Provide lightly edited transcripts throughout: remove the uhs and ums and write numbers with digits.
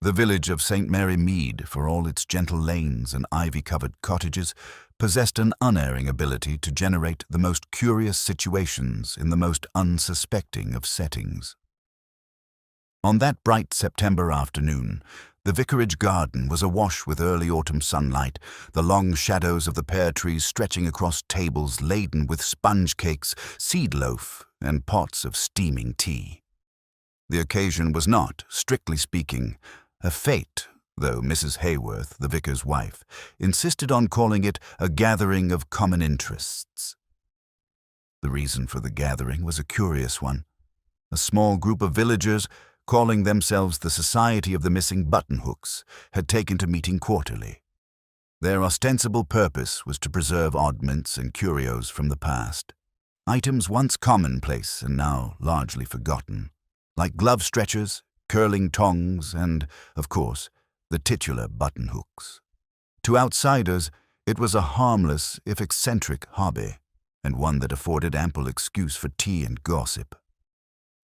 The village of St. Mary Mead, for all its gentle lanes and ivy-covered cottages, possessed an unerring ability to generate the most curious situations in the most unsuspecting of settings. On that bright September afternoon, the vicarage garden was awash with early autumn sunlight, the long shadows of the pear trees stretching across tables laden with sponge cakes, seed loaf, and pots of steaming tea. The occasion was not, strictly speaking, a fete, though Mrs. Hayworth, the vicar's wife, insisted on calling it a gathering of common interests. The reason for the gathering was a curious one. A small group of villagers, calling themselves the Society of the Missing Buttonhooks, had taken to meeting quarterly. Their ostensible purpose was to preserve oddments and curios from the past, items once commonplace and now largely forgotten, like glove stretchers, curling tongs, and, of course, the titular buttonhooks. To outsiders, it was a harmless, if eccentric, hobby, and one that afforded ample excuse for tea and gossip.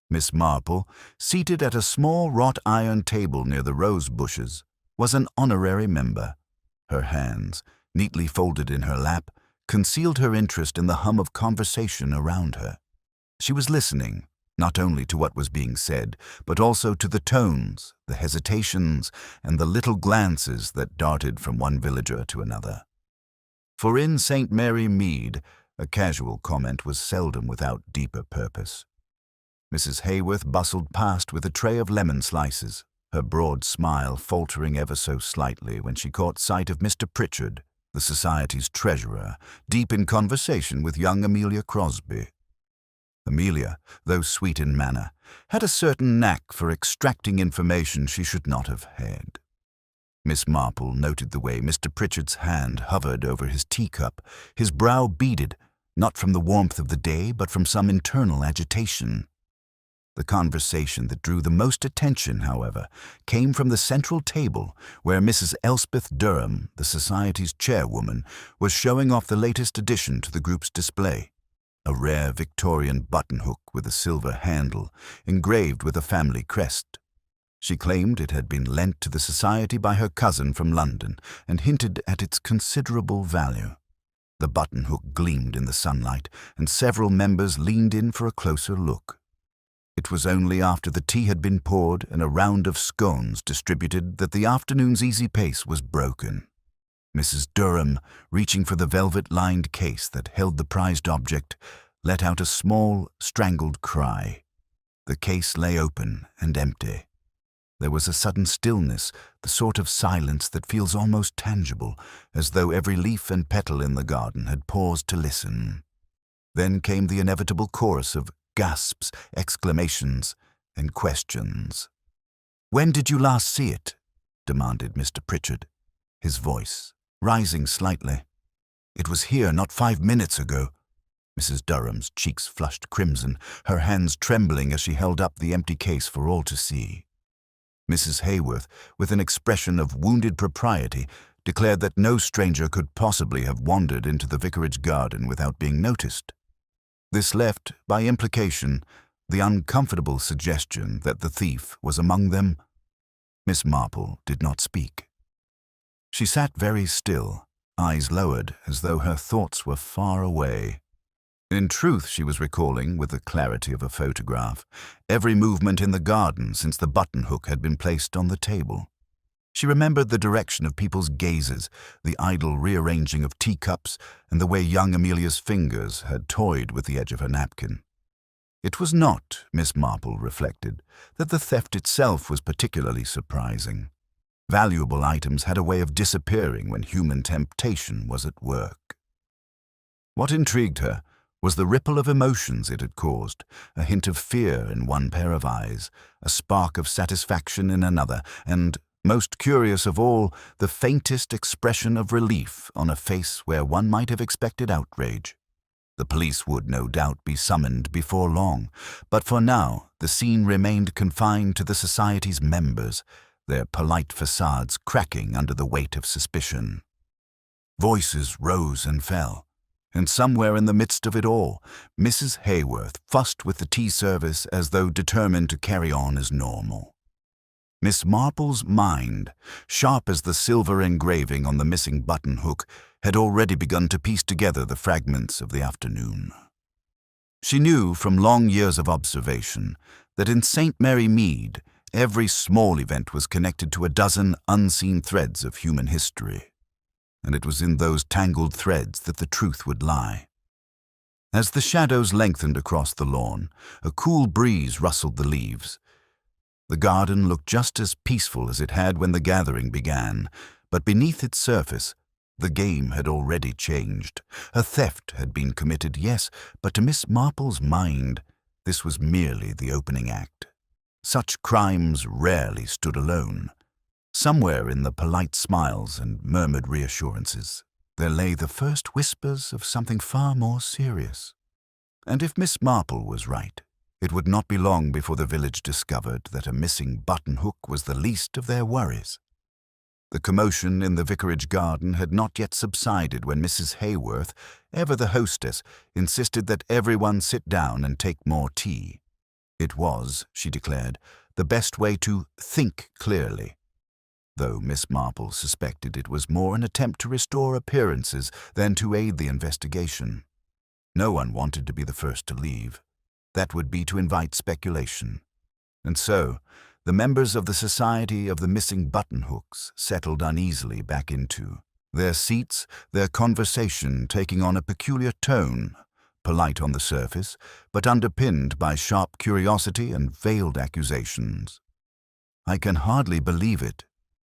Miss Marple, seated at a small wrought-iron table near the rose bushes, was an honorary member. Her hands, neatly folded in her lap, concealed her interest in the hum of conversation around her. She was listening, not only to what was being said, but also to the tones, the hesitations, and the little glances that darted from one villager to another. For in St. Mary Mead, a casual comment was seldom without deeper purpose. Mrs. Hayworth bustled past with a tray of lemon slices, her broad smile faltering ever so slightly when she caught sight of Mr. Pritchard, the society's treasurer, deep in conversation with young Amelia Crosby. Amelia, though sweet in manner, had a certain knack for extracting information she should not have had. Miss Marple noted the way Mr. Pritchard's hand hovered over his teacup, his brow beaded, not from the warmth of the day, but from some internal agitation. The conversation that drew the most attention, however, came from the central table where Mrs. Elspeth Durham, the Society's chairwoman, was showing off the latest addition to the group's display, a rare Victorian buttonhook with a silver handle, engraved with a family crest. She claimed it had been lent to the Society by her cousin from London and hinted at its considerable value. The buttonhook gleamed in the sunlight, and several members leaned in for a closer look. It was only after the tea had been poured and a round of scones distributed that the afternoon's easy pace was broken. Mrs. Durham, reaching for the velvet-lined case that held the prized object, let out a small, strangled cry. The case lay open and empty. There was a sudden stillness, the sort of silence that feels almost tangible, as though every leaf and petal in the garden had paused to listen. Then came the inevitable chorus of gasps, exclamations, and questions. "When did you last see it?" demanded Mr. Pritchard, his voice rising slightly. "It was here not 5 minutes ago." Mrs. Durham's cheeks flushed crimson, her hands trembling as she held up the empty case for all to see. Mrs. Hayworth, with an expression of wounded propriety, declared that no stranger could possibly have wandered into the vicarage garden without being noticed. This left, by implication, the uncomfortable suggestion that the thief was among them. Miss Marple did not speak. She sat very still, eyes lowered, as though her thoughts were far away. In truth, she was recalling, with the clarity of a photograph, every movement in the garden since the buttonhook had been placed on the table. She remembered the direction of people's gazes, the idle rearranging of teacups, and the way young Amelia's fingers had toyed with the edge of her napkin. It was not, Miss Marple reflected, that the theft itself was particularly surprising. Valuable items had a way of disappearing when human temptation was at work. What intrigued her was the ripple of emotions it had caused, a hint of fear in one pair of eyes, a spark of satisfaction in another, and, most curious of all, the faintest expression of relief on a face where one might have expected outrage. The police would no doubt be summoned before long, but for now the scene remained confined to the Society's members, their polite facades cracking under the weight of suspicion. Voices rose and fell, and somewhere in the midst of it all, Mrs. Hayworth fussed with the tea service as though determined to carry on as normal. Miss Marple's mind, sharp as the silver engraving on the missing buttonhook, had already begun to piece together the fragments of the afternoon. She knew from long years of observation that in St. Mary Mead, every small event was connected to a dozen unseen threads of human history, and it was in those tangled threads that the truth would lie. As the shadows lengthened across the lawn, a cool breeze rustled the leaves. The garden looked just as peaceful as it had when the gathering began, but beneath its surface, the game had already changed. A theft had been committed, yes, but to Miss Marple's mind, this was merely the opening act. Such crimes rarely stood alone. Somewhere in the polite smiles and murmured reassurances, there lay the first whispers of something far more serious. And if Miss Marple was right, it would not be long before the village discovered that a missing buttonhook was the least of their worries. The commotion in the vicarage garden had not yet subsided when Mrs. Hayworth, ever the hostess, insisted that everyone sit down and take more tea. It was, she declared, the best way to think clearly, though Miss Marple suspected it was more an attempt to restore appearances than to aid the investigation. No one wanted to be the first to leave. That would be to invite speculation. And so, the members of the Society of the Missing Buttonhooks settled uneasily back into their seats, their conversation taking on a peculiar tone, polite on the surface, but underpinned by sharp curiosity and veiled accusations. "I can hardly believe it,"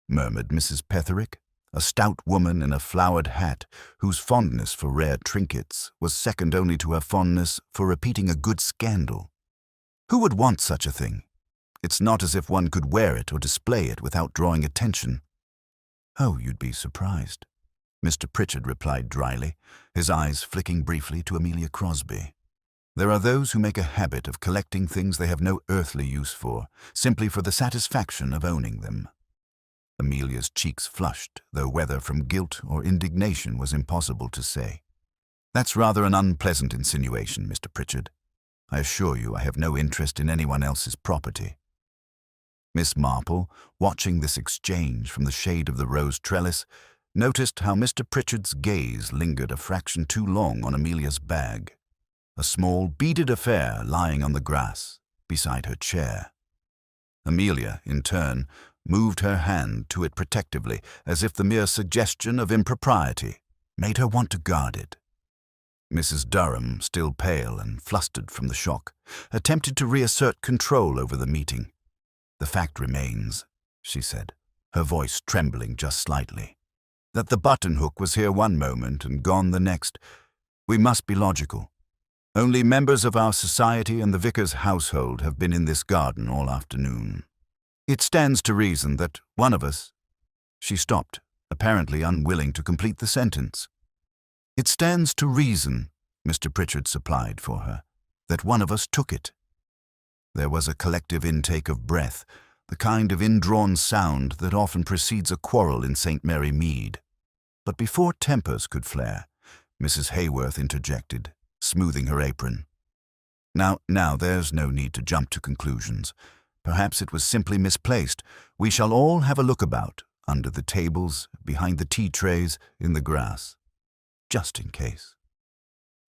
murmured Mrs. Petherick, a stout woman in a flowered hat whose fondness for rare trinkets was second only to her fondness for repeating a good scandal. "Who would want such a thing? It's not as if one could wear it or display it without drawing attention." "Oh, you'd be surprised," Mr. Pritchard replied dryly, his eyes flicking briefly to Amelia Crosby. "There are those who make a habit of collecting things they have no earthly use for, simply for the satisfaction of owning them." Amelia's cheeks flushed, though whether from guilt or indignation was impossible to say. "That's rather an unpleasant insinuation, Mr. Pritchard. I assure you I have no interest in anyone else's property." Miss Marple, watching this exchange from the shade of the rose trellis, noticed how Mr. Pritchard's gaze lingered a fraction too long on Amelia's bag, a small beaded affair lying on the grass beside her chair. Amelia, in turn, moved her hand to it protectively, as if the mere suggestion of impropriety made her want to guard it. Mrs. Durham, still pale and flustered from the shock, attempted to reassert control over the meeting. "The fact remains," she said, her voice trembling just slightly, "that the buttonhook was here one moment and gone the next. We must be logical. Only members of our society and the vicar's household have been in this garden all afternoon. It stands to reason that one of us—" She stopped, apparently unwilling to complete the sentence. "It stands to reason," Mr. Pritchard supplied for her, "that one of us took it." There was a collective intake of breath, the kind of indrawn sound that often precedes a quarrel in St. Mary Mead. But before tempers could flare, Mrs. Hayworth interjected, smoothing her apron. Now, there's no need to jump to conclusions. Perhaps it was simply misplaced. We shall all have a look about, under the tables, behind the tea trays, in the grass. Just in case."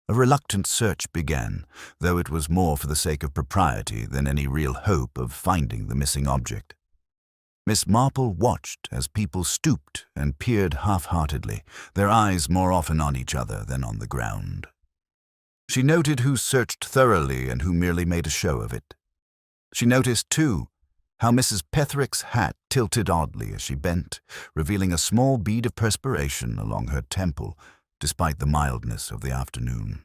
A reluctant search began, though it was more for the sake of propriety than any real hope of finding the missing object. Miss Marple watched as people stooped and peered half-heartedly, their eyes more often on each other than on the ground. She noted who searched thoroughly and who merely made a show of it. She noticed, too, how Mrs. Petherick's hat tilted oddly as she bent, revealing a small bead of perspiration along her temple, despite the mildness of the afternoon.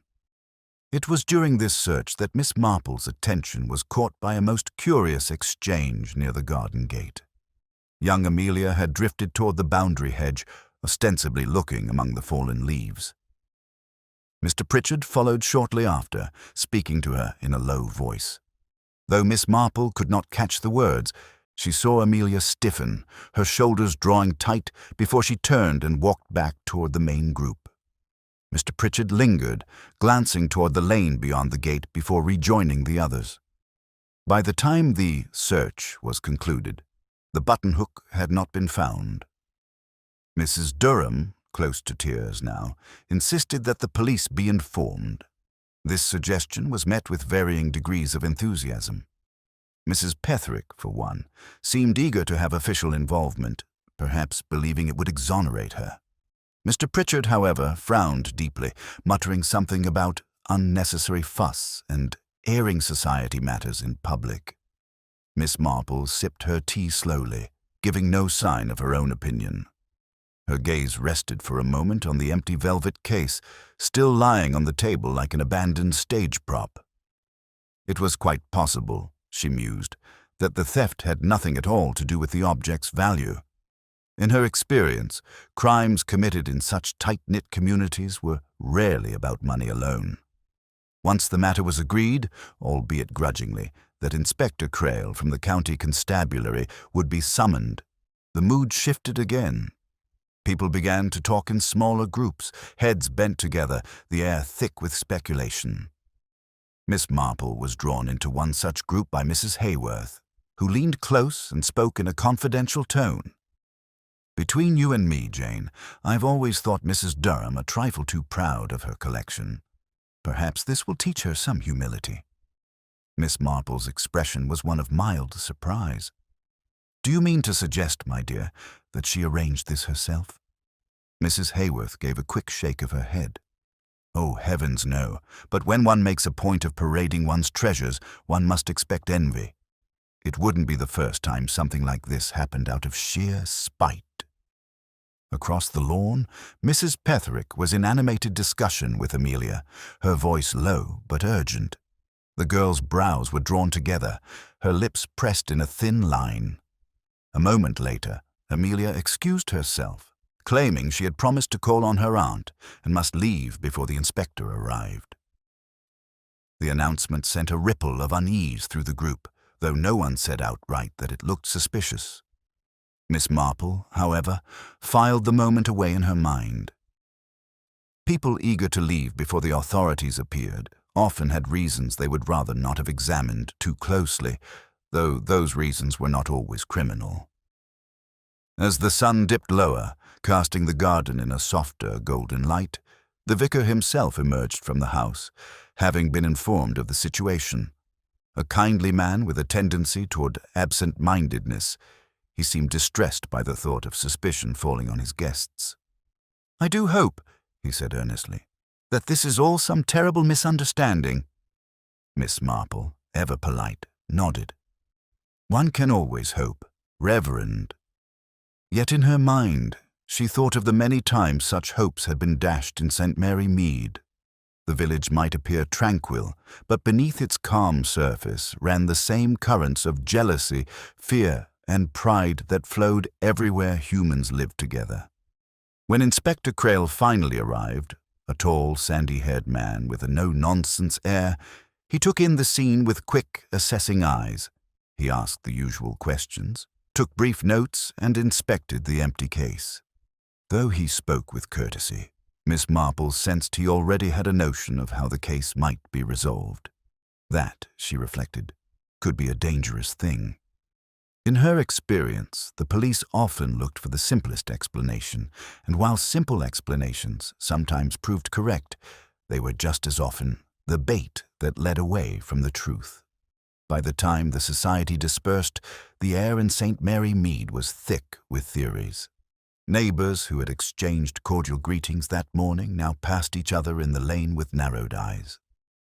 It was during this search that Miss Marple's attention was caught by a most curious exchange near the garden gate. Young Amelia had drifted toward the boundary hedge, ostensibly looking among the fallen leaves. Mr. Pritchard followed shortly after, speaking to her in a low voice. Though Miss Marple could not catch the words, she saw Amelia stiffen, her shoulders drawing tight before she turned and walked back toward the main group. Mr. Pritchard lingered, glancing toward the lane beyond the gate before rejoining the others. By the time the search was concluded, The buttonhook had not been found. Mrs. Durham, close to tears now, insisted that the police be informed. This suggestion was met with varying degrees of enthusiasm. Mrs. Petherick, for one, seemed eager to have official involvement, perhaps believing it would exonerate her. Mr. Pritchard, however, frowned deeply, muttering something about unnecessary fuss and airing society matters in public. Miss Marple sipped her tea slowly, giving no sign of her own opinion. Her gaze rested for a moment on the empty velvet case, still lying on the table like an abandoned stage prop. It was quite possible, she mused, that the theft had nothing at all to do with the object's value. In her experience, crimes committed in such tight-knit communities were rarely about money alone. Once the matter was agreed, albeit grudgingly, that Inspector Crail from the county constabulary would be summoned, the mood shifted again. People began to talk in smaller groups, heads bent together, the air thick with speculation. Miss Marple was drawn into one such group by Mrs. Hayworth, who leaned close and spoke in a confidential tone. "Between you and me, Jane, I've always thought Mrs. Durham a trifle too proud of her collection. Perhaps this will teach her some humility." Miss Marple's expression was one of mild surprise. "Do you mean to suggest, my dear, that she arranged this herself?" Mrs. Hayworth gave a quick shake of her head. "Oh, heavens, no. But when one makes a point of parading one's treasures, one must expect envy. It wouldn't be the first time something like this happened out of sheer spite." Across the lawn, Mrs. Petherick was in animated discussion with Amelia, her voice low but urgent. The girl's brows were drawn together, her lips pressed in a thin line. A moment later, Amelia excused herself, claiming she had promised to call on her aunt and must leave before the inspector arrived. The announcement sent a ripple of unease through the group, though no one said outright that it looked suspicious. Miss Marple, however, filed the moment away in her mind. People eager to leave before the authorities appeared often had reasons they would rather not have examined too closely, though those reasons were not always criminal. As the sun dipped lower, casting the garden in a softer golden light, the vicar himself emerged from the house, having been informed of the situation. A kindly man with a tendency toward absent-mindedness, he seemed distressed by the thought of suspicion falling on his guests. "I do hope," he said earnestly, "that this is all some terrible misunderstanding." Miss Marple, ever polite, nodded. One can always hope, Reverend. Yet in her mind, she thought of the many times such hopes had been dashed in St. Mary Mead. The village might appear tranquil, but beneath its calm surface ran the same currents of jealousy, fear, and pride that flowed everywhere humans lived together. When Inspector Crail finally arrived, a tall, sandy-haired man with a no-nonsense air, he took in the scene with quick, assessing eyes. He asked the usual questions, took brief notes, and inspected the empty case. Though he spoke with courtesy, Miss Marple sensed he already had a notion of how the case might be resolved. That, she reflected, could be a dangerous thing. In her experience, the police often looked for the simplest explanation, and while simple explanations sometimes proved correct, they were just as often the bait that led away from the truth. By the time the society dispersed, the air in St. Mary Mead was thick with theories. Neighbors who had exchanged cordial greetings that morning now passed each other in the lane with narrowed eyes.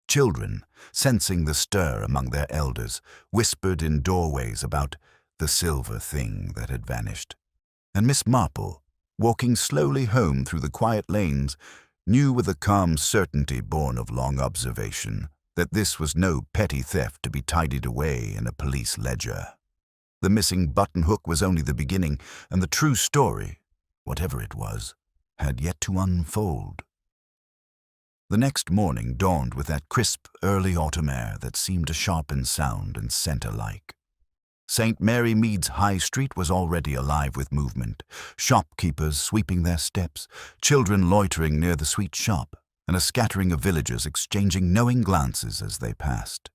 Children, sensing the stir among their elders, whispered in doorways about the silver thing that had vanished. And Miss Marple, walking slowly home through the quiet lanes, knew with a calm certainty born of long observation that this was no petty theft to be tidied away in a police ledger. The missing buttonhook was only the beginning, and the true story, whatever it was, had yet to unfold. The next morning dawned with that crisp, early autumn air that seemed to sharpen sound and scent alike. St. Mary Mead's High Street was already alive with movement, shopkeepers sweeping their steps, children loitering near the sweet shop, and a scattering of villagers exchanging knowing glances as they passed.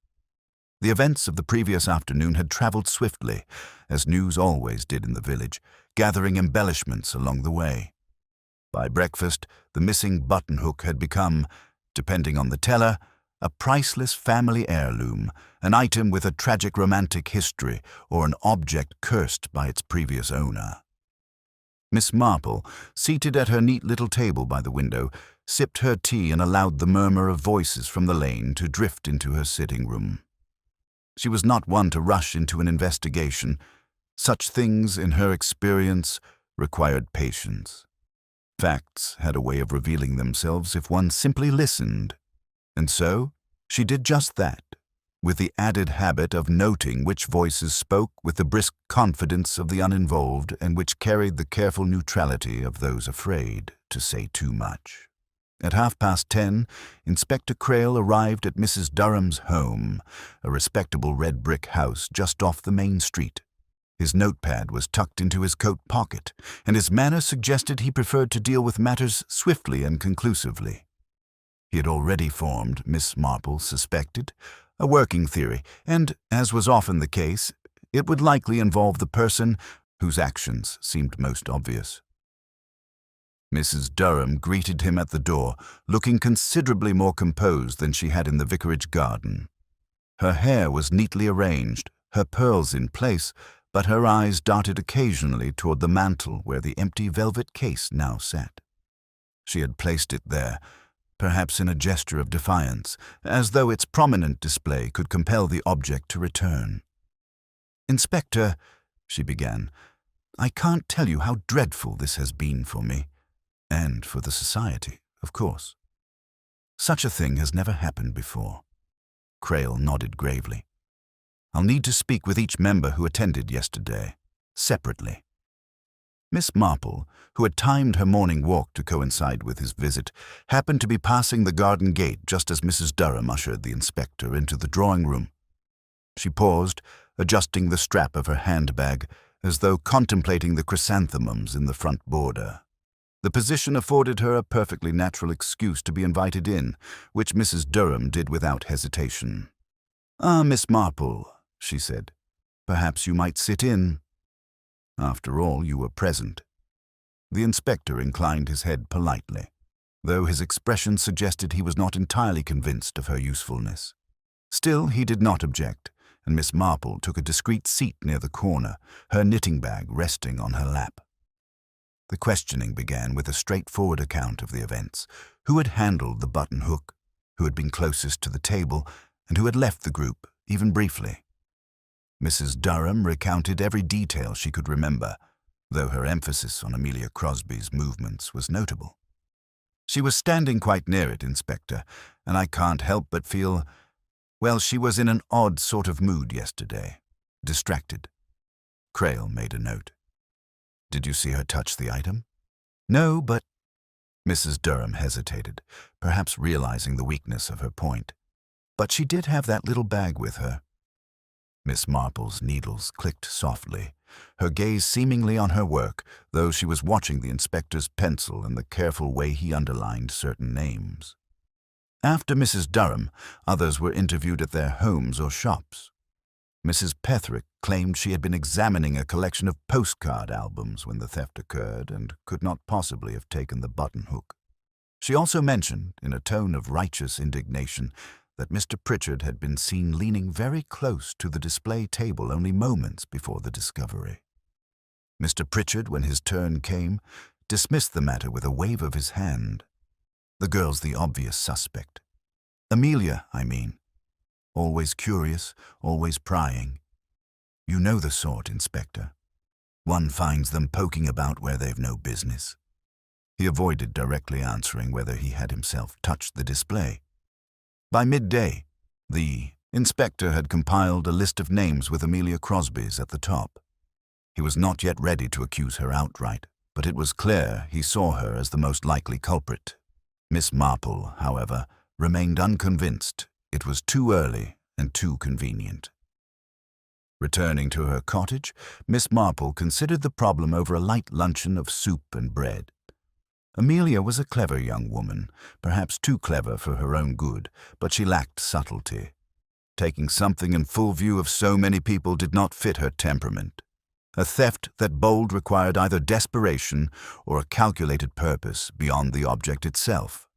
The events of the previous afternoon had travelled swiftly, as news always did in the village, gathering embellishments along the way. By breakfast, the missing buttonhook had become, depending on the teller, a priceless family heirloom, an item with a tragic romantic history, or an object cursed by its previous owner. Miss Marple, seated at her neat little table by the window, sipped her tea and allowed the murmur of voices from the lane to drift into her sitting room. She was not one to rush into an investigation. Such things, in her experience, required patience. Facts had a way of revealing themselves if one simply listened. And so, she did just that, with the added habit of noting which voices spoke with the brisk confidence of the uninvolved and which carried the careful neutrality of those afraid to say too much. At 10:30, Inspector Crail arrived at Mrs. Durham's home, a respectable red brick house just off the main street. His notepad was tucked into his coat pocket, and his manner suggested he preferred to deal with matters swiftly and conclusively. He had already formed, Miss Marple suspected, a working theory, and, as was often the case, it would likely involve the person whose actions seemed most obvious. Mrs. Durham greeted him at the door, looking considerably more composed than she had in the vicarage garden. Her hair was neatly arranged, her pearls in place, but her eyes darted occasionally toward the mantel where the empty velvet case now sat. She had placed it there, perhaps in a gesture of defiance, as though its prominent display could compel the object to return. "Inspector," she began, "I can't tell you how dreadful this has been for me. And for the society, of course. Such a thing has never happened before." Crail nodded gravely. "I'll need to speak with each member who attended yesterday, separately." Miss Marple, who had timed her morning walk to coincide with his visit, happened to be passing the garden gate just as Mrs. Durham ushered the inspector into the drawing-room. She paused, adjusting the strap of her handbag, as though contemplating the chrysanthemums in the front border. The position afforded her a perfectly natural excuse to be invited in, which Mrs. Durham did without hesitation. "Ah, Miss Marple," she said, "perhaps you might sit in. After all, you were present." The inspector inclined his head politely, though his expression suggested he was not entirely convinced of her usefulness. Still, he did not object, and Miss Marple took a discreet seat near the corner, her knitting bag resting on her lap. The questioning began with a straightforward account of the events: who had handled the button-hook, who had been closest to the table, and who had left the group, even briefly. Mrs. Durham recounted every detail she could remember, though her emphasis on Amelia Crosby's movements was notable. "She was standing quite near it, Inspector, and I can't help but feel, well, she was in an odd sort of mood yesterday, distracted." Crail made a note. "Did you see her touch the item?" "No, but—" Mrs. Durham hesitated, perhaps realizing the weakness of her point. "But she did have that little bag with her." Miss Marple's needles clicked softly, her gaze seemingly on her work, though she was watching the inspector's pencil and the careful way he underlined certain names. After Mrs. Durham, others were interviewed at their homes or shops. Mrs. Petherick claimed she had been examining a collection of postcard albums when the theft occurred and could not possibly have taken the button-hook. She also mentioned, in a tone of righteous indignation, that Mr. Pritchard had been seen leaning very close to the display table only moments before the discovery. Mr. Pritchard, when his turn came, dismissed the matter with a wave of his hand. The girl's the obvious suspect. Amelia, I mean. Always curious, always prying. You know the sort, Inspector. One finds them poking about where they've no business. He avoided directly answering whether he had himself touched the display. By midday, the inspector had compiled a list of names with Amelia Crosby's at the top. He was not yet ready to accuse her outright, but it was clear he saw her as the most likely culprit. Miss Marple, however, remained unconvinced. It was too early and too convenient. Returning to her cottage, Miss Marple considered the problem over a light luncheon of soup and bread. Amelia was a clever young woman, perhaps too clever for her own good, but she lacked subtlety. taking something in full view of so many people did not fit her temperament. A theft that bold required either desperation or a calculated purpose beyond the object itself.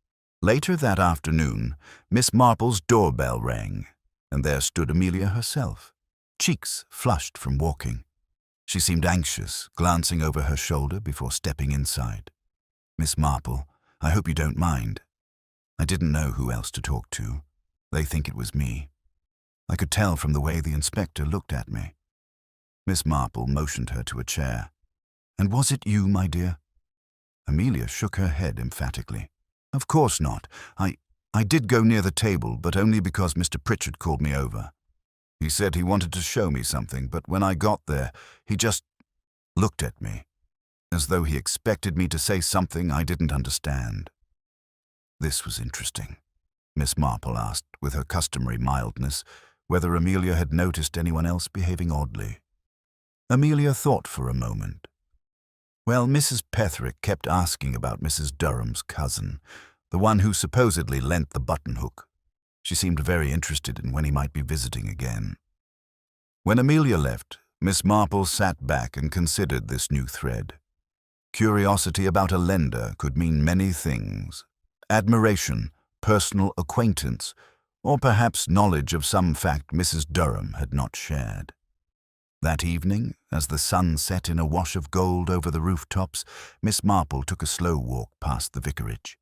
Later that afternoon, Miss Marple's doorbell rang, and there stood Amelia herself, cheeks flushed from walking. She seemed anxious, glancing over her shoulder before stepping inside. "Miss Marple, I hope you don't mind. I didn't know who else to talk to. They think it was me. I could tell from the way the inspector looked at me." Miss Marple motioned her to a chair. "And was it you, my dear?" Amelia shook her head emphatically. "Of course not. I did go near the table, but only because Mr. Pritchard called me over. He said he wanted to show me something, but when I got there, he just looked at me, as though he expected me to say something I didn't understand." This was interesting. Miss Marple asked, with her customary mildness, whether Amelia had noticed anyone else behaving oddly. Amelia thought for a moment. Well, Mrs. Petherick kept asking about Mrs. Durham's cousin, the one who supposedly lent the buttonhook. She seemed very interested in when he might be visiting again. When Amelia left, Miss Marple sat back and considered this new thread. Curiosity about a lender could mean many things. Admiration, personal acquaintance, or perhaps knowledge of some fact Mrs. Durham had not shared. That evening, as the sun set in a wash of gold over the rooftops, Miss Marple took a slow walk past the vicarage.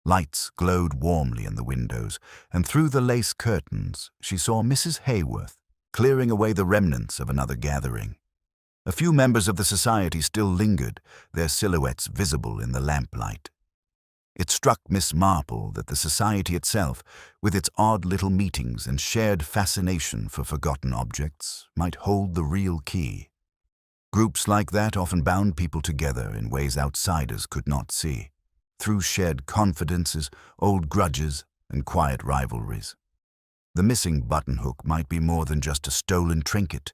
Lights glowed warmly in the windows, and through the lace curtains she saw Mrs. Hayworth clearing away the remnants of another gathering. A few members of the society still lingered, their silhouettes visible in the lamplight. It struck Miss Marple that the society itself, with its odd little meetings and shared fascination for forgotten objects, might hold the real key. Groups like that often bound people together in ways outsiders could not see, through shared confidences, old grudges, and quiet rivalries. The missing buttonhook might be more than just a stolen trinket.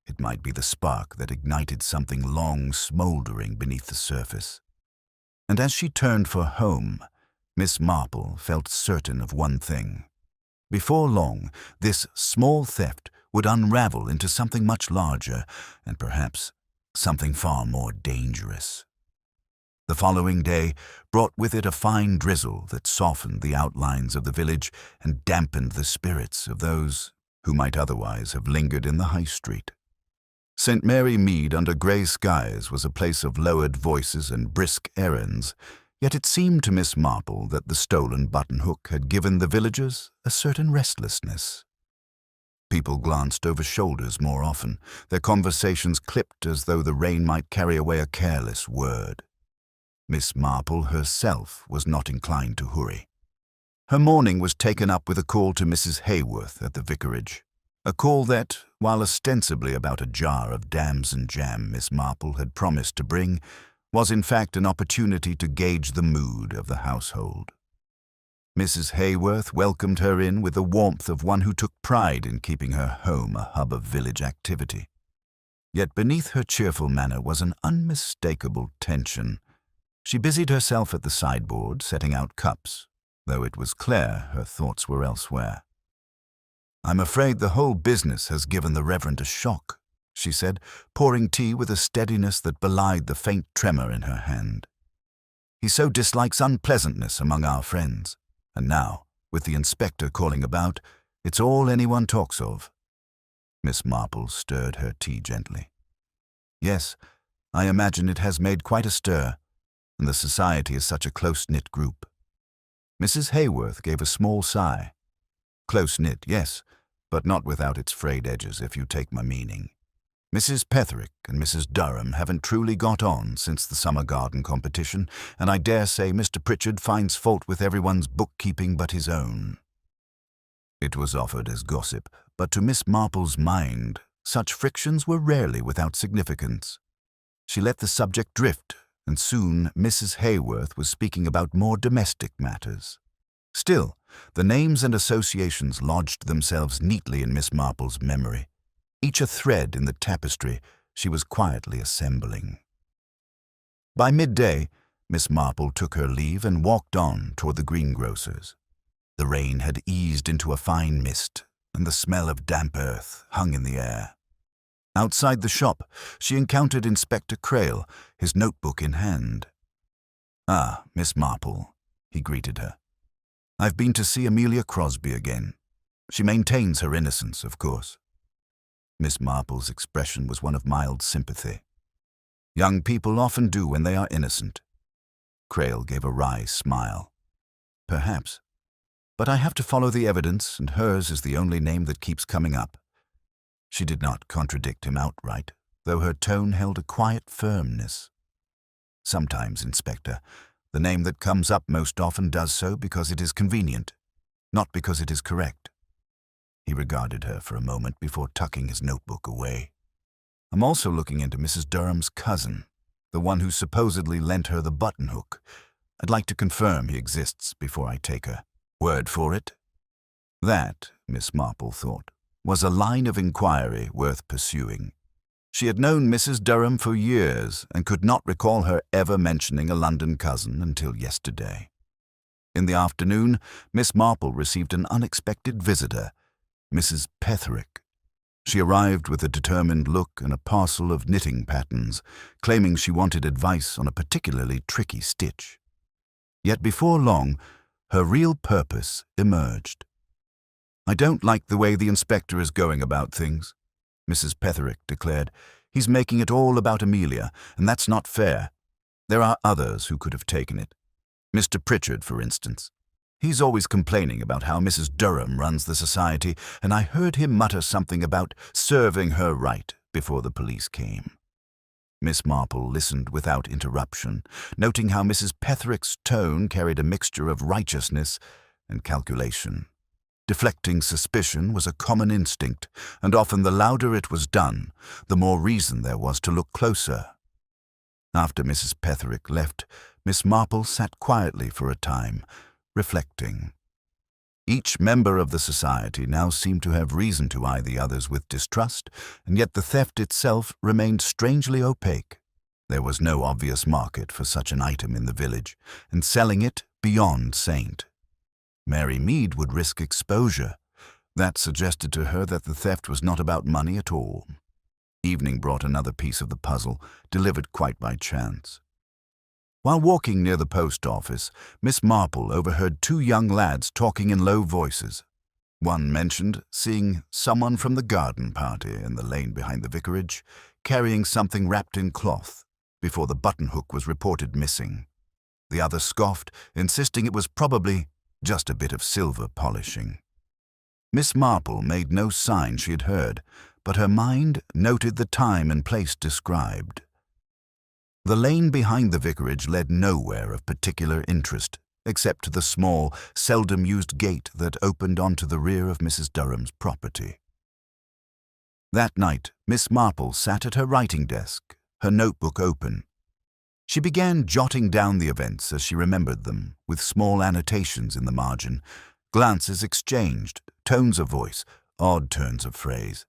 It might be the spark that ignited something long smouldering beneath the surface. And as she turned for home, Miss Marple felt certain of one thing. Before long, this small theft would unravel into something much larger, and perhaps something far more dangerous. The following day brought with it a fine drizzle that softened the outlines of the village and dampened the spirits of those who might otherwise have lingered in the high street. St. Mary Mead under grey skies was a place of lowered voices and brisk errands, yet it seemed to Miss Marple that the stolen buttonhook had given the villagers a certain restlessness. People glanced over shoulders more often, their conversations clipped as though the rain might carry away a careless word. Miss Marple herself was not inclined to hurry. Her morning was taken up with a call to Mrs. Hayworth at the vicarage. A call that, while ostensibly about a jar of damson jam Miss Marple had promised to bring, was in fact an opportunity to gauge the mood of the household. Mrs. Hayworth welcomed her in with the warmth of one who took pride in keeping her home a hub of village activity. Yet beneath her cheerful manner was an unmistakable tension. She busied herself at the sideboard, setting out cups, though it was clear her thoughts were elsewhere. "I'm afraid the whole business has given the Reverend a shock," she said, pouring tea with a steadiness that belied the faint tremor in her hand. "He so dislikes unpleasantness among our friends, and now, with the inspector calling about, it's all anyone talks of." Miss Marple stirred her tea gently. "Yes, I imagine it has made quite a stir, and the society is such a close-knit group." Mrs. Hayworth gave a small sigh. "Close-knit, yes, but not without its frayed edges, if you take my meaning. Mrs. Petherick and Mrs. Durham haven't truly got on since the summer garden competition, and I dare say Mr. Pritchard finds fault with everyone's bookkeeping but his own." It was offered as gossip, but to Miss Marple's mind, such frictions were rarely without significance. She let the subject drift, and soon Mrs. Hayworth was speaking about more domestic matters. Still, the names and associations lodged themselves neatly in Miss Marple's memory, each a thread in the tapestry she was quietly assembling. By midday, Miss Marple took her leave and walked on toward the greengrocer's. The rain had eased into a fine mist, and the smell of damp earth hung in the air. Outside the shop, she encountered Inspector Crail, his notebook in hand. "Ah, Miss Marple," he greeted her. "I've been to see Amelia Crosby again. She maintains her innocence, of course." Miss Marple's expression was one of mild sympathy. "Young people often do when they are innocent." Crail gave a wry smile. "Perhaps. But I have to follow the evidence, and hers is the only name that keeps coming up." She did not contradict him outright, though her tone held a quiet firmness. "Sometimes, Inspector, the name that comes up most often does so because it is convenient, not because it is correct." He regarded her for a moment before tucking his notebook away. "I'm also looking into Mrs. Durham's cousin, the one who supposedly lent her the buttonhook. I'd like to confirm he exists before I take her word for it." That, Miss Marple thought, was a line of inquiry worth pursuing. She had known Mrs. Durham for years and could not recall her ever mentioning a London cousin until yesterday. In the afternoon, Miss Marple received an unexpected visitor, Mrs. Petherick. She arrived with a determined look and a parcel of knitting patterns, claiming she wanted advice on a particularly tricky stitch. Yet before long, her real purpose emerged. "I don't like the way the inspector is going about things," Mrs. Petherick declared. "He's making it all about Amelia, and that's not fair. There are others who could have taken it. Mr. Pritchard, for instance. He's always complaining about how Mrs. Durham runs the society, and I heard him mutter something about serving her right before the police came." Miss Marple listened without interruption, noting how Mrs. Petherick's tone carried a mixture of righteousness and calculation. Deflecting suspicion was a common instinct, and often the louder it was done, the more reason there was to look closer. After Mrs. Petherick left, Miss Marple sat quietly for a time, reflecting. Each member of the society now seemed to have reason to eye the others with distrust, and yet the theft itself remained strangely opaque. There was no obvious market for such an item in the village, and selling it beyond saint. Mary Mead would risk exposure. That suggested to her that the theft was not about money at all. Evening brought another piece of the puzzle, delivered quite by chance. While walking near the post office, Miss Marple overheard two young lads talking in low voices. One mentioned seeing someone from the garden party in the lane behind the vicarage, carrying something wrapped in cloth, before the buttonhook was reported missing. The other scoffed, insisting it was probably just a bit of silver polishing. Miss Marple made no sign she had heard, but her mind noted the time and place described. The lane behind the vicarage led nowhere of particular interest, except to the small, seldom-used gate that opened onto the rear of Mrs. Durham's property. That night, Miss Marple sat at her writing desk, her notebook open. She began jotting down the events as she remembered them, with small annotations in the margin, glances exchanged, tones of voice, odd turns of phrase.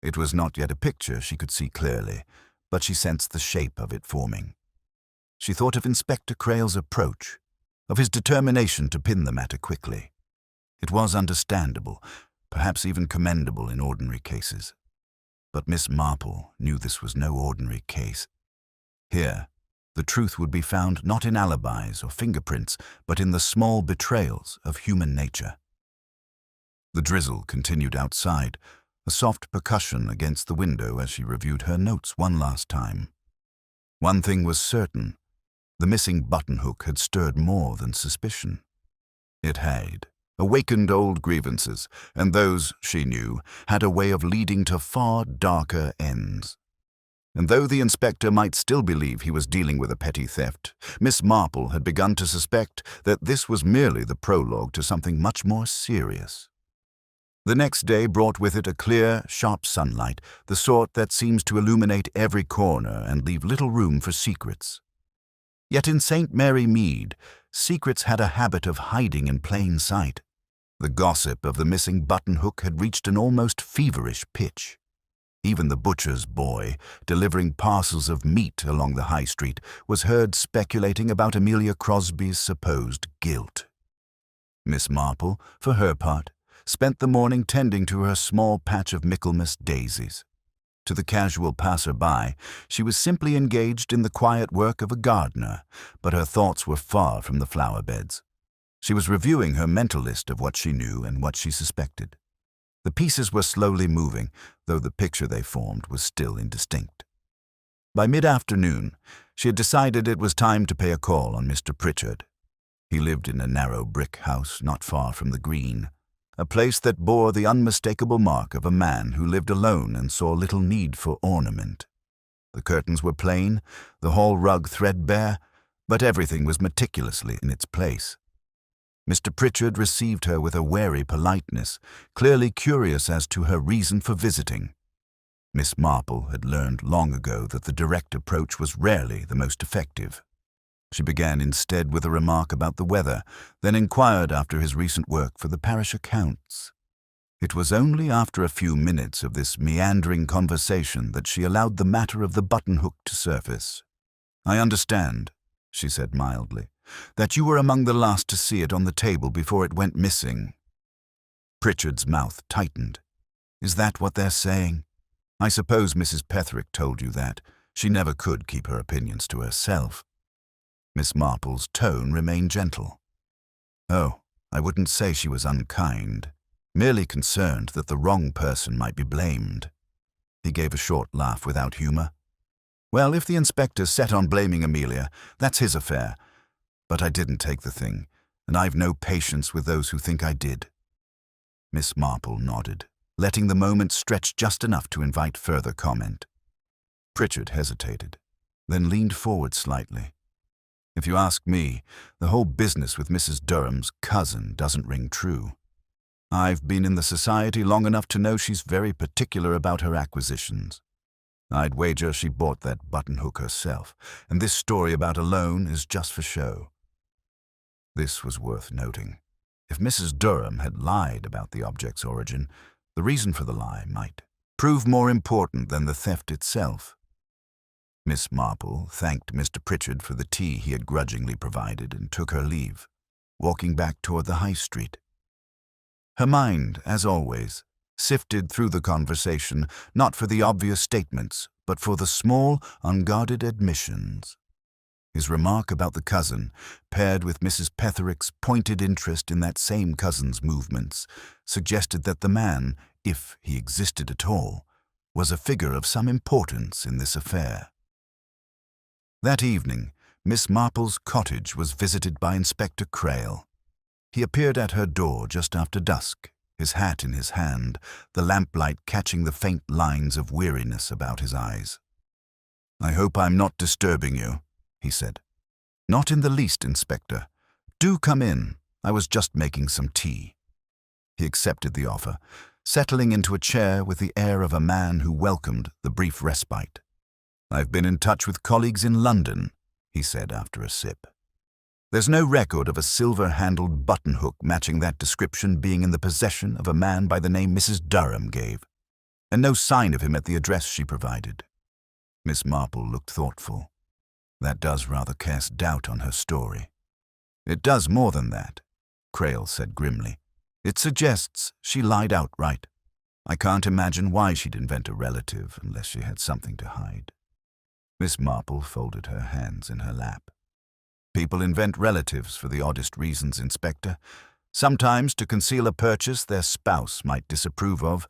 It was not yet a picture she could see clearly, but she sensed the shape of it forming. She thought of Inspector Crail's approach, of his determination to pin the matter quickly. It was understandable, perhaps even commendable in ordinary cases. But Miss Marple knew this was no ordinary case. Here, the truth would be found not in alibis or fingerprints, but in the small betrayals of human nature. The drizzle continued outside, a soft percussion against the window as she reviewed her notes one last time. One thing was certain, the missing buttonhook had stirred more than suspicion. It had awakened old grievances, and those, she knew, had a way of leading to far darker ends. And though the inspector might still believe he was dealing with a petty theft, Miss Marple had begun to suspect that this was merely the prologue to something much more serious. The next day brought with it a clear, sharp sunlight, the sort that seems to illuminate every corner and leave little room for secrets. Yet in St. Mary Mead, secrets had a habit of hiding in plain sight. The gossip of the missing buttonhook had reached an almost feverish pitch. Even the butcher's boy, delivering parcels of meat along the high street, was heard speculating about Amelia Crosby's supposed guilt. Miss Marple, for her part, spent the morning tending to her small patch of Michaelmas daisies. To the casual passer-by, she was simply engaged in the quiet work of a gardener, but her thoughts were far from the flower beds. She was reviewing her mental list of what she knew and what she suspected. The pieces were slowly moving, though the picture they formed was still indistinct. By mid-afternoon, she had decided it was time to pay a call on Mr. Pritchard. He lived in a narrow brick house not far from the green, a place that bore the unmistakable mark of a man who lived alone and saw little need for ornament. The curtains were plain, the hall rug threadbare, but everything was meticulously in its place. Mr. Pritchard received her with a wary politeness, clearly curious as to her reason for visiting. Miss Marple had learned long ago that the direct approach was rarely the most effective. She began instead with a remark about the weather, then inquired after his recent work for the parish accounts. It was only after a few minutes of this meandering conversation that she allowed the matter of the buttonhook to surface. "I understand," she said mildly, "that you were among the last to see it on the table before it went missing." Pritchard's mouth tightened. "Is that what they're saying? I suppose Mrs. Petherick told you that. She never could keep her opinions to herself." Miss Marple's tone remained gentle. "Oh, I wouldn't say she was unkind, merely concerned that the wrong person might be blamed." He gave a short laugh without humor. "Well, if the inspector's set on blaming Amelia, that's his affair. But I didn't take the thing, and I've no patience with those who think I did." Miss Marple nodded, letting the moment stretch just enough to invite further comment. Pritchard hesitated, then leaned forward slightly. "If you ask me, the whole business with Mrs. Durham's cousin doesn't ring true. I've been in the society long enough to know she's very particular about her acquisitions. I'd wager she bought that buttonhook herself, and this story about a loan is just for show." This was worth noting. If Mrs. Durham had lied about the object's origin, the reason for the lie might prove more important than the theft itself. Miss Marple thanked Mr. Pritchard for the tea he had grudgingly provided and took her leave, walking back toward the high street. Her mind, as always, sifted through the conversation not for the obvious statements, but for the small, unguarded admissions. His remark about the cousin, paired with Mrs. Petherick's pointed interest in that same cousin's movements, suggested that the man, if he existed at all, was a figure of some importance in this affair. That evening, Miss Marple's cottage was visited by Inspector Crail. He appeared at her door just after dusk, his hat in his hand, the lamplight catching the faint lines of weariness about his eyes. "I hope I'm not disturbing you," he said. "Not in the least, Inspector. Do come in. I was just making some tea." He accepted the offer, settling into a chair with the air of a man who welcomed the brief respite. "I've been in touch with colleagues in London," he said after a sip. "There's no record of a silver-handled buttonhook matching that description being in the possession of a man by the name Mrs. Durham gave, and no sign of him at the address she provided." Miss Marple looked thoughtful. "That does rather cast doubt on her story." "It does more than that," Crail said grimly. "It suggests she lied outright. I can't imagine why she'd invent a relative unless she had something to hide." Miss Marple folded her hands in her lap. "People invent relatives for the oddest reasons, Inspector. Sometimes to conceal a purchase their spouse might disapprove of,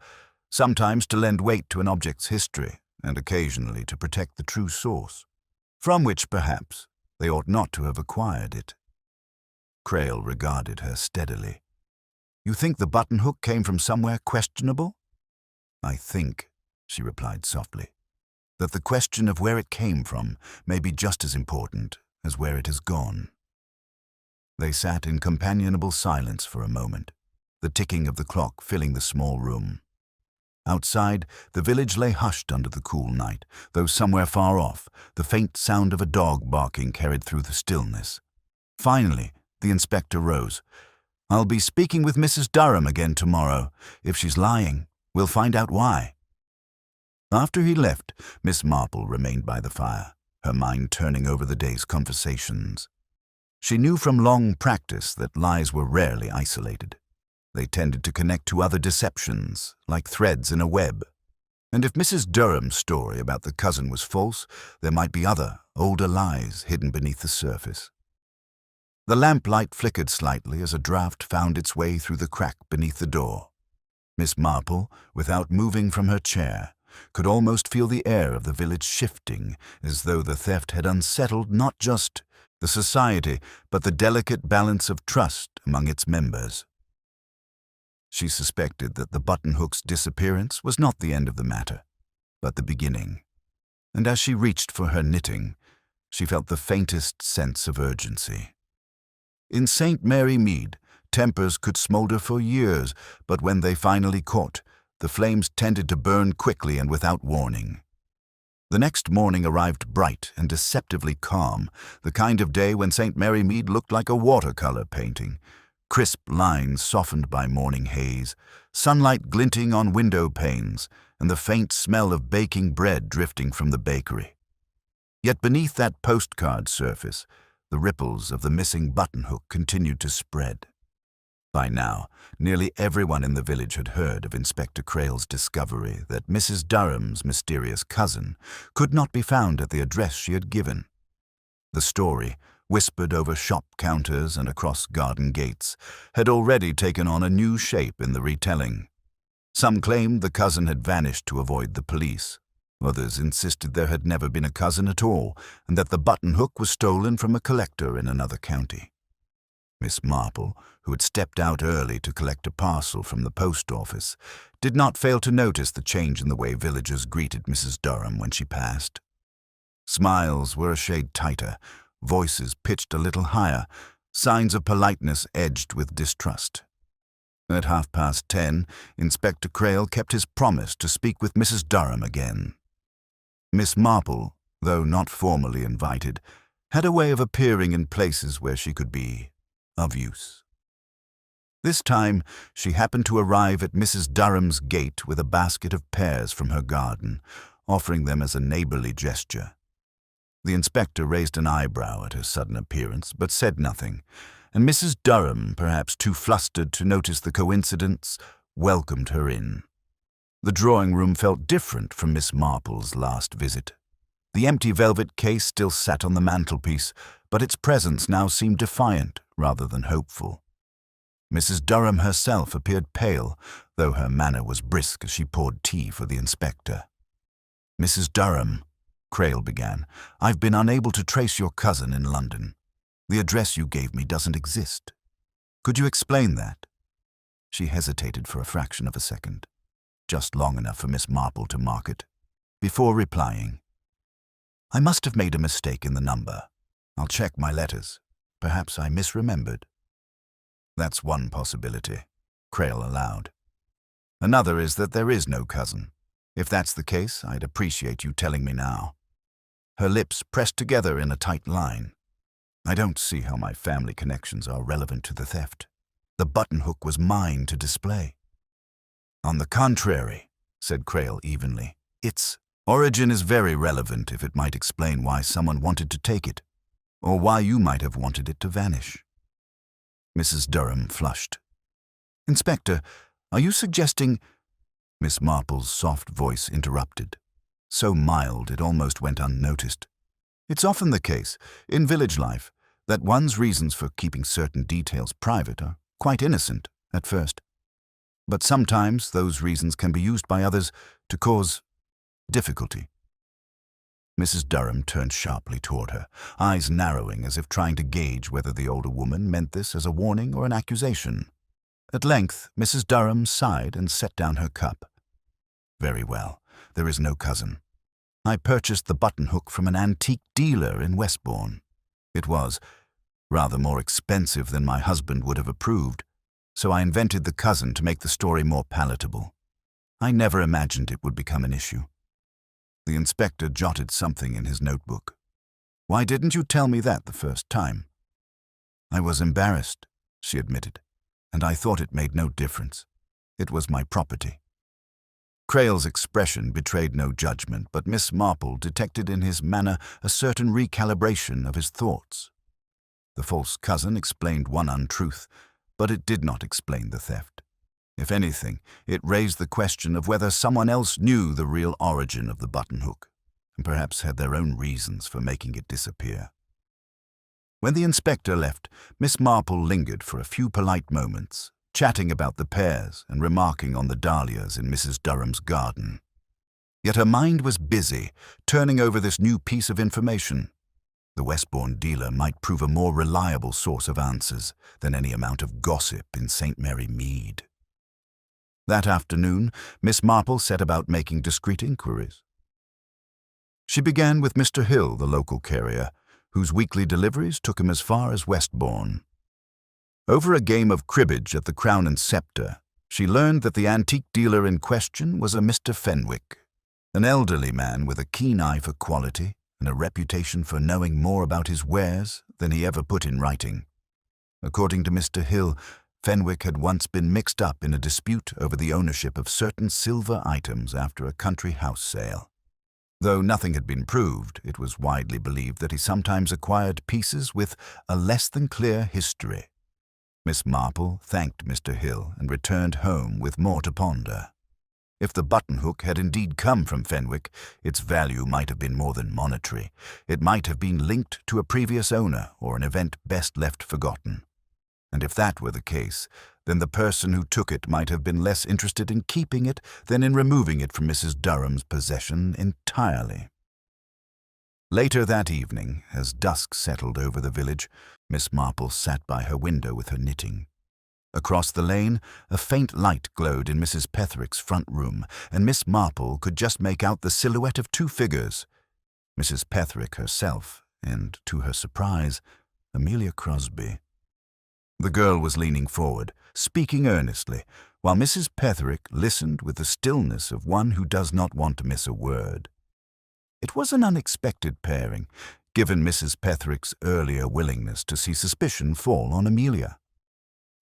sometimes to lend weight to an object's history, and occasionally to protect the true source, from which, perhaps, they ought not to have acquired it." Crail regarded her steadily. "You think the buttonhook came from somewhere questionable?" "I think," she replied softly, "that the question of where it came from may be just as important as where it has gone." They sat in companionable silence for a moment, the ticking of the clock filling the small room. Outside, the village lay hushed under the cool night, though somewhere far off, the faint sound of a dog barking carried through the stillness. Finally, the inspector rose. "I'll be speaking with Mrs. Durham again tomorrow. If she's lying, we'll find out why." After he left, Miss Marple remained by the fire, her mind turning over the day's conversations. She knew from long practice that lies were rarely isolated. They tended to connect to other deceptions, like threads in a web. And if Mrs. Durham's story about the cousin was false, there might be other, older lies hidden beneath the surface. The lamplight flickered slightly as a draught found its way through the crack beneath the door. Miss Marple, without moving from her chair, could almost feel the air of the village shifting, as though the theft had unsettled not just the society, but the delicate balance of trust among its members. She suspected that the buttonhook's disappearance was not the end of the matter, but the beginning. And as she reached for her knitting, she felt the faintest sense of urgency. In St. Mary Mead, tempers could smolder for years, but when they finally caught, the flames tended to burn quickly and without warning. The next morning arrived bright and deceptively calm, the kind of day when St. Mary Mead looked like a watercolor painting, crisp lines softened by morning haze, sunlight glinting on window panes, and the faint smell of baking bread drifting from the bakery. Yet beneath that postcard surface, the ripples of the missing buttonhook continued to spread. By now, nearly everyone in the village had heard of Inspector Crale's discovery that Mrs. Durham's mysterious cousin could not be found at the address she had given. The story, whispered over shop counters and across garden gates, had already taken on a new shape in the retelling. Some claimed the cousin had vanished to avoid the police. Others insisted there had never been a cousin at all, and that the buttonhook was stolen from a collector in another county. Miss Marple, who had stepped out early to collect a parcel from the post office, did not fail to notice the change in the way villagers greeted Mrs. Durham when she passed. Smiles were a shade tighter, voices pitched a little higher, signs of politeness edged with distrust. At 10:30, Inspector Crale kept his promise to speak with Mrs. Durham again. Miss Marple, though not formally invited, had a way of appearing in places where she could be of use. This time, she happened to arrive at Mrs. Durham's gate with a basket of pears from her garden, offering them as a neighborly gesture. The inspector raised an eyebrow at her sudden appearance, but said nothing, and Mrs. Durham, perhaps too flustered to notice the coincidence, welcomed her in. The drawing-room felt different from Miss Marple's last visit. The empty velvet case still sat on the mantelpiece, but its presence now seemed defiant rather than hopeful. Mrs. Durham herself appeared pale, though her manner was brisk as she poured tea for the inspector. "Mrs. Durham," Crale began, "I've been unable to trace your cousin in London. The address you gave me doesn't exist. Could you explain that?" She hesitated for a fraction of a second, just long enough for Miss Marple to mark it, before replying. "I must have made a mistake in the number. I'll check my letters. Perhaps I misremembered." "That's one possibility," Crale allowed. "Another is that there is no cousin. If that's the case, I'd appreciate you telling me now." Her lips pressed together in a tight line. "I don't see how my family connections are relevant to the theft. The buttonhook was mine to display." "On the contrary," said Crale evenly, "its origin is very relevant if it might explain why someone wanted to take it, or why you might have wanted it to vanish." Mrs. Durham flushed. "Inspector, are you suggesting—" Miss Marple's soft voice interrupted, so mild it almost went unnoticed. "It's often the case, in village life, that one's reasons for keeping certain details private are quite innocent at first. But sometimes those reasons can be used by others to cause difficulty." Mrs. Durham turned sharply toward her, eyes narrowing as if trying to gauge whether the older woman meant this as a warning or an accusation. At length, Mrs. Durham sighed and set down her cup. "Very well, there is no cousin. I purchased the buttonhook from an antique dealer in Westbourne. It was rather more expensive than my husband would have approved, so I invented the cousin to make the story more palatable. I never imagined it would become an issue." The inspector jotted something in his notebook. "Why didn't you tell me that the first time?" "I was embarrassed," she admitted, "and I thought it made no difference. It was my property." Crale's expression betrayed no judgment, but Miss Marple detected in his manner a certain recalibration of his thoughts. The false cousin explained one untruth, but it did not explain the theft. If anything, it raised the question of whether someone else knew the real origin of the buttonhook, and perhaps had their own reasons for making it disappear. When the inspector left, Miss Marple lingered for a few polite moments, chatting about the pears and remarking on the dahlias in Mrs. Durham's garden. Yet her mind was busy, turning over this new piece of information. The Westbourne dealer might prove a more reliable source of answers than any amount of gossip in St. Mary Mead. That afternoon, Miss Marple set about making discreet inquiries. She began with Mr. Hill, the local carrier, whose weekly deliveries took him as far as Westbourne. Over a game of cribbage at the Crown and Sceptre, she learned that the antique dealer in question was a Mr. Fenwick, an elderly man with a keen eye for quality and a reputation for knowing more about his wares than he ever put in writing. According to Mr. Hill, Fenwick had once been mixed up in a dispute over the ownership of certain silver items after a country house sale. Though nothing had been proved, it was widely believed that he sometimes acquired pieces with a less-than-clear history. Miss Marple thanked Mr. Hill and returned home with more to ponder. If the buttonhook had indeed come from Fenwick, its value might have been more than monetary. It might have been linked to a previous owner or an event best left forgotten. And if that were the case, then the person who took it might have been less interested in keeping it than in removing it from Mrs. Durham's possession entirely. Later that evening, as dusk settled over the village, Miss Marple sat by her window with her knitting. Across the lane, a faint light glowed in Mrs. Petherick's front room, and Miss Marple could just make out the silhouette of two figures, Mrs. Petherick herself, and, to her surprise, Amelia Crosby. The girl was leaning forward, speaking earnestly, while Mrs. Petherick listened with the stillness of one who does not want to miss a word. It was an unexpected pairing, given Mrs. Petherick's earlier willingness to see suspicion fall on Amelia.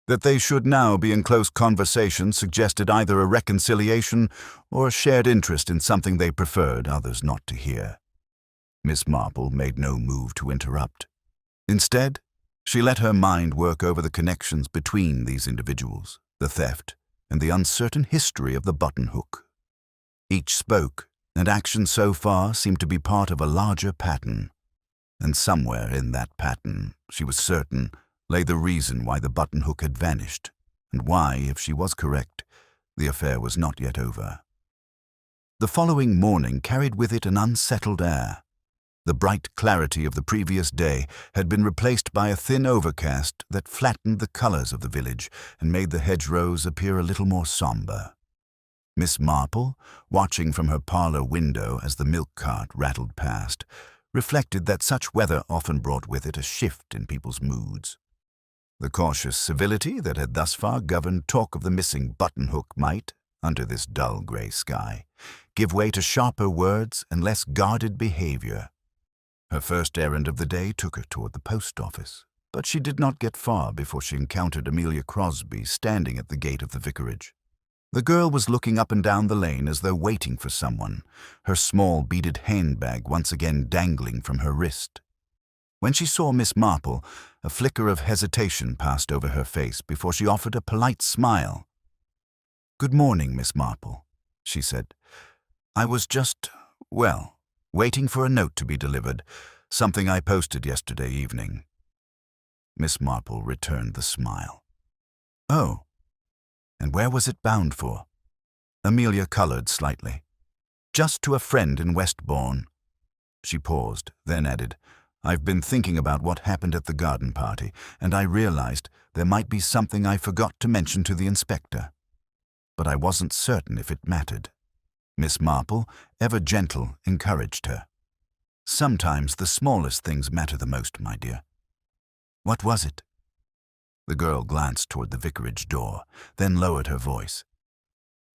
That they should now be in close conversation suggested either a reconciliation or a shared interest in something they preferred others not to hear. Miss Marple made no move to interrupt. Instead, she let her mind work over the connections between these individuals, the theft, and the uncertain history of the buttonhook. Each spoke, and action so far seemed to be part of a larger pattern. And somewhere in that pattern, she was certain, lay the reason why the buttonhook had vanished, and why, if she was correct, the affair was not yet over. The following morning carried with it an unsettled air. The bright clarity of the previous day had been replaced by a thin overcast that flattened the colors of the village and made the hedgerows appear a little more somber. Miss Marple, watching from her parlor window as the milk cart rattled past, reflected that such weather often brought with it a shift in people's moods. The cautious civility that had thus far governed talk of the missing buttonhook might, under this dull gray sky, give way to sharper words and less guarded behavior. Her first errand of the day took her toward the post office, but she did not get far before she encountered Amelia Crosby standing at the gate of the vicarage. The girl was looking up and down the lane as though waiting for someone, her small beaded handbag once again dangling from her wrist. When she saw Miss Marple, a flicker of hesitation passed over her face before she offered a polite smile. "Good morning, Miss Marple," she said. "I was just, waiting for a note to be delivered, something I posted yesterday evening." Miss Marple returned the smile. "Oh, and where was it bound for?" Amelia colored slightly. "Just to a friend in Westbourne." She paused, then added, "I've been thinking about what happened at the garden party, and I realized there might be something I forgot to mention to the inspector. But I wasn't certain if it mattered." Miss Marple, ever gentle, encouraged her. "Sometimes the smallest things matter the most, my dear." "What was it?" The girl glanced toward the vicarage door, then lowered her voice.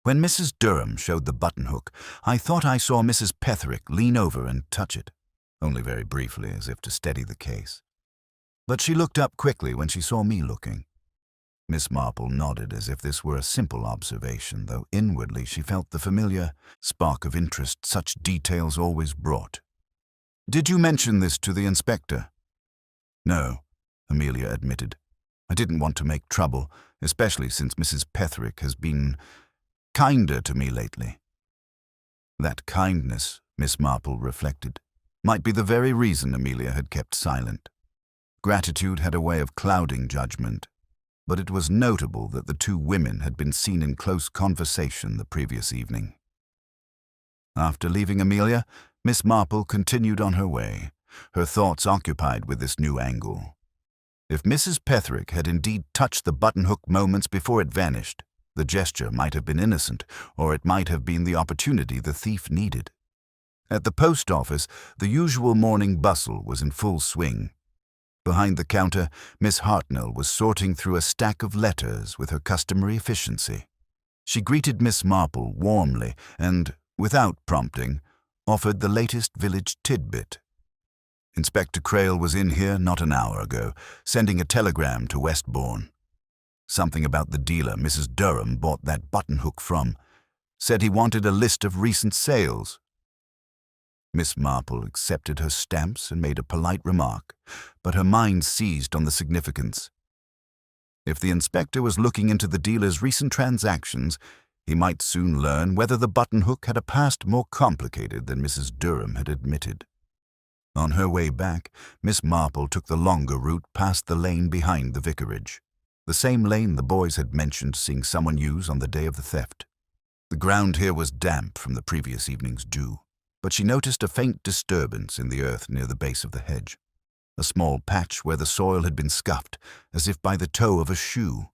"When Mrs. Durham showed the buttonhook, I thought I saw Mrs. Petherick lean over and touch it, only very briefly, as if to steady the case. But she looked up quickly when she saw me looking." Miss Marple nodded as if this were a simple observation, though inwardly she felt the familiar spark of interest such details always brought. "Did you mention this to the inspector?" "No," Amelia admitted. I didn't want to make trouble, especially since Mrs. Petherick has been kinder to me lately. That kindness, Miss Marple reflected, might be the very reason Amelia had kept silent. Gratitude had a way of clouding judgment, but it was notable that the two women had been seen in close conversation the previous evening. After leaving Amelia, Miss Marple continued on her way, her thoughts occupied with this new angle. If Mrs. Petherick had indeed touched the buttonhook moments before it vanished, the gesture might have been innocent, or it might have been the opportunity the thief needed. At the post office, the usual morning bustle was in full swing. Behind the counter, Miss Hartnell was sorting through a stack of letters with her customary efficiency. She greeted Miss Marple warmly and, without prompting, offered the latest village tidbit. Inspector Crail was in here not an hour ago, sending a telegram to Westbourne. Something about the dealer Mrs. Durham bought that buttonhook from. Said he wanted a list of recent sales. Miss Marple accepted her stamps and made a polite remark, but her mind seized on the significance. If the inspector was looking into the dealer's recent transactions, he might soon learn whether the buttonhook had a past more complicated than Mrs. Durham had admitted. On her way back, Miss Marple took the longer route past the lane behind the vicarage, the same lane the boys had mentioned seeing someone use on the day of the theft. The ground here was damp from the previous evening's dew, but she noticed a faint disturbance in the earth near the base of the hedge, a small patch where the soil had been scuffed, as if by the toe of a shoe.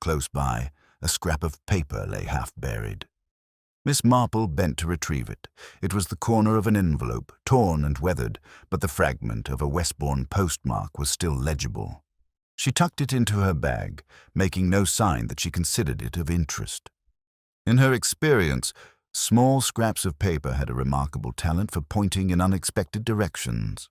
Close by, a scrap of paper lay half-buried. Miss Marple bent to retrieve it. It was the corner of an envelope, torn and weathered, but the fragment of a Westbourne postmark was still legible. She tucked it into her bag, making no sign that she considered it of interest. In her experience, small scraps of paper had a remarkable talent for pointing in unexpected directions.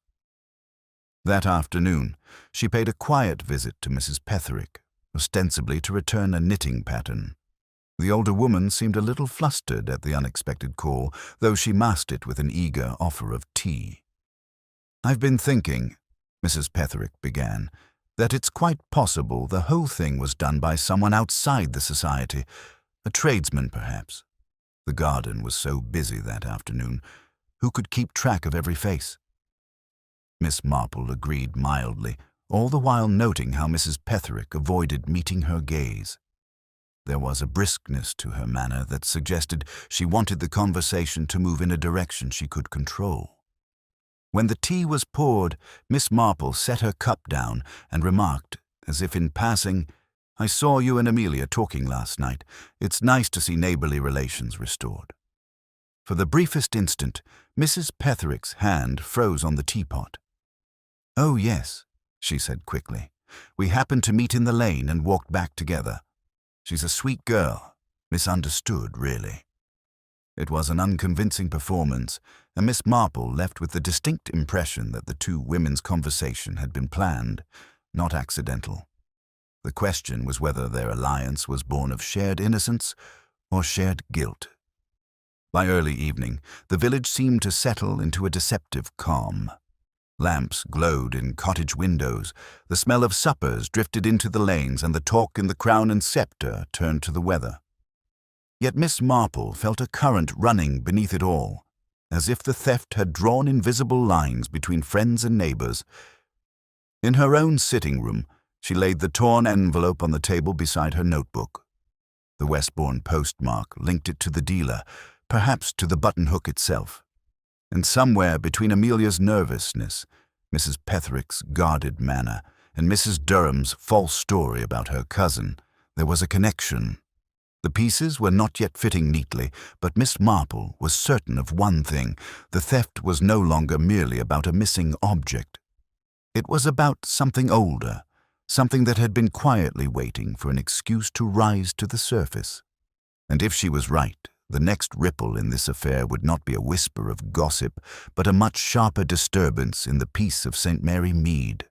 That afternoon, she paid a quiet visit to Mrs. Petherick, ostensibly to return a knitting pattern. The older woman seemed a little flustered at the unexpected call, though she masked it with an eager offer of tea. "I've been thinking," Mrs. Petherick began, "that it's quite possible the whole thing was done by someone outside the society, a tradesman perhaps. The garden was so busy that afternoon. Who could keep track of every face?" Miss Marple agreed mildly, all the while noting how Mrs. Petherick avoided meeting her gaze. There was a briskness to her manner that suggested she wanted the conversation to move in a direction she could control. When the tea was poured, Miss Marple set her cup down and remarked, as if in passing, "I saw you and Amelia talking last night. It's nice to see neighborly relations restored." For the briefest instant, Mrs. Petherick's hand froze on the teapot. "Oh, yes," she said quickly. "We happened to meet in the lane and walked back together. She's a sweet girl, misunderstood, really." It was an unconvincing performance, and Miss Marple left with the distinct impression that the two women's conversation had been planned, not accidental. The question was whether their alliance was born of shared innocence or shared guilt. By early evening, the village seemed to settle into a deceptive calm. Lamps glowed in cottage windows, the smell of suppers drifted into the lanes, and the talk in the Crown and Sceptre turned to the weather. Yet Miss Marple felt a current running beneath it all, as if the theft had drawn invisible lines between friends and neighbors. In her own sitting room, she laid the torn envelope on the table beside her notebook. The Westbourne postmark linked it to the dealer, perhaps to the buttonhook itself. And somewhere between Amelia's nervousness, Mrs. Petherick's guarded manner, and Mrs. Durham's false story about her cousin, there was a connection. The pieces were not yet fitting neatly, but Miss Marple was certain of one thing: the theft was no longer merely about a missing object. It was about something older, something that had been quietly waiting for an excuse to rise to the surface. And if she was right, the next ripple in this affair would not be a whisper of gossip, but a much sharper disturbance in the peace of St. Mary Mead.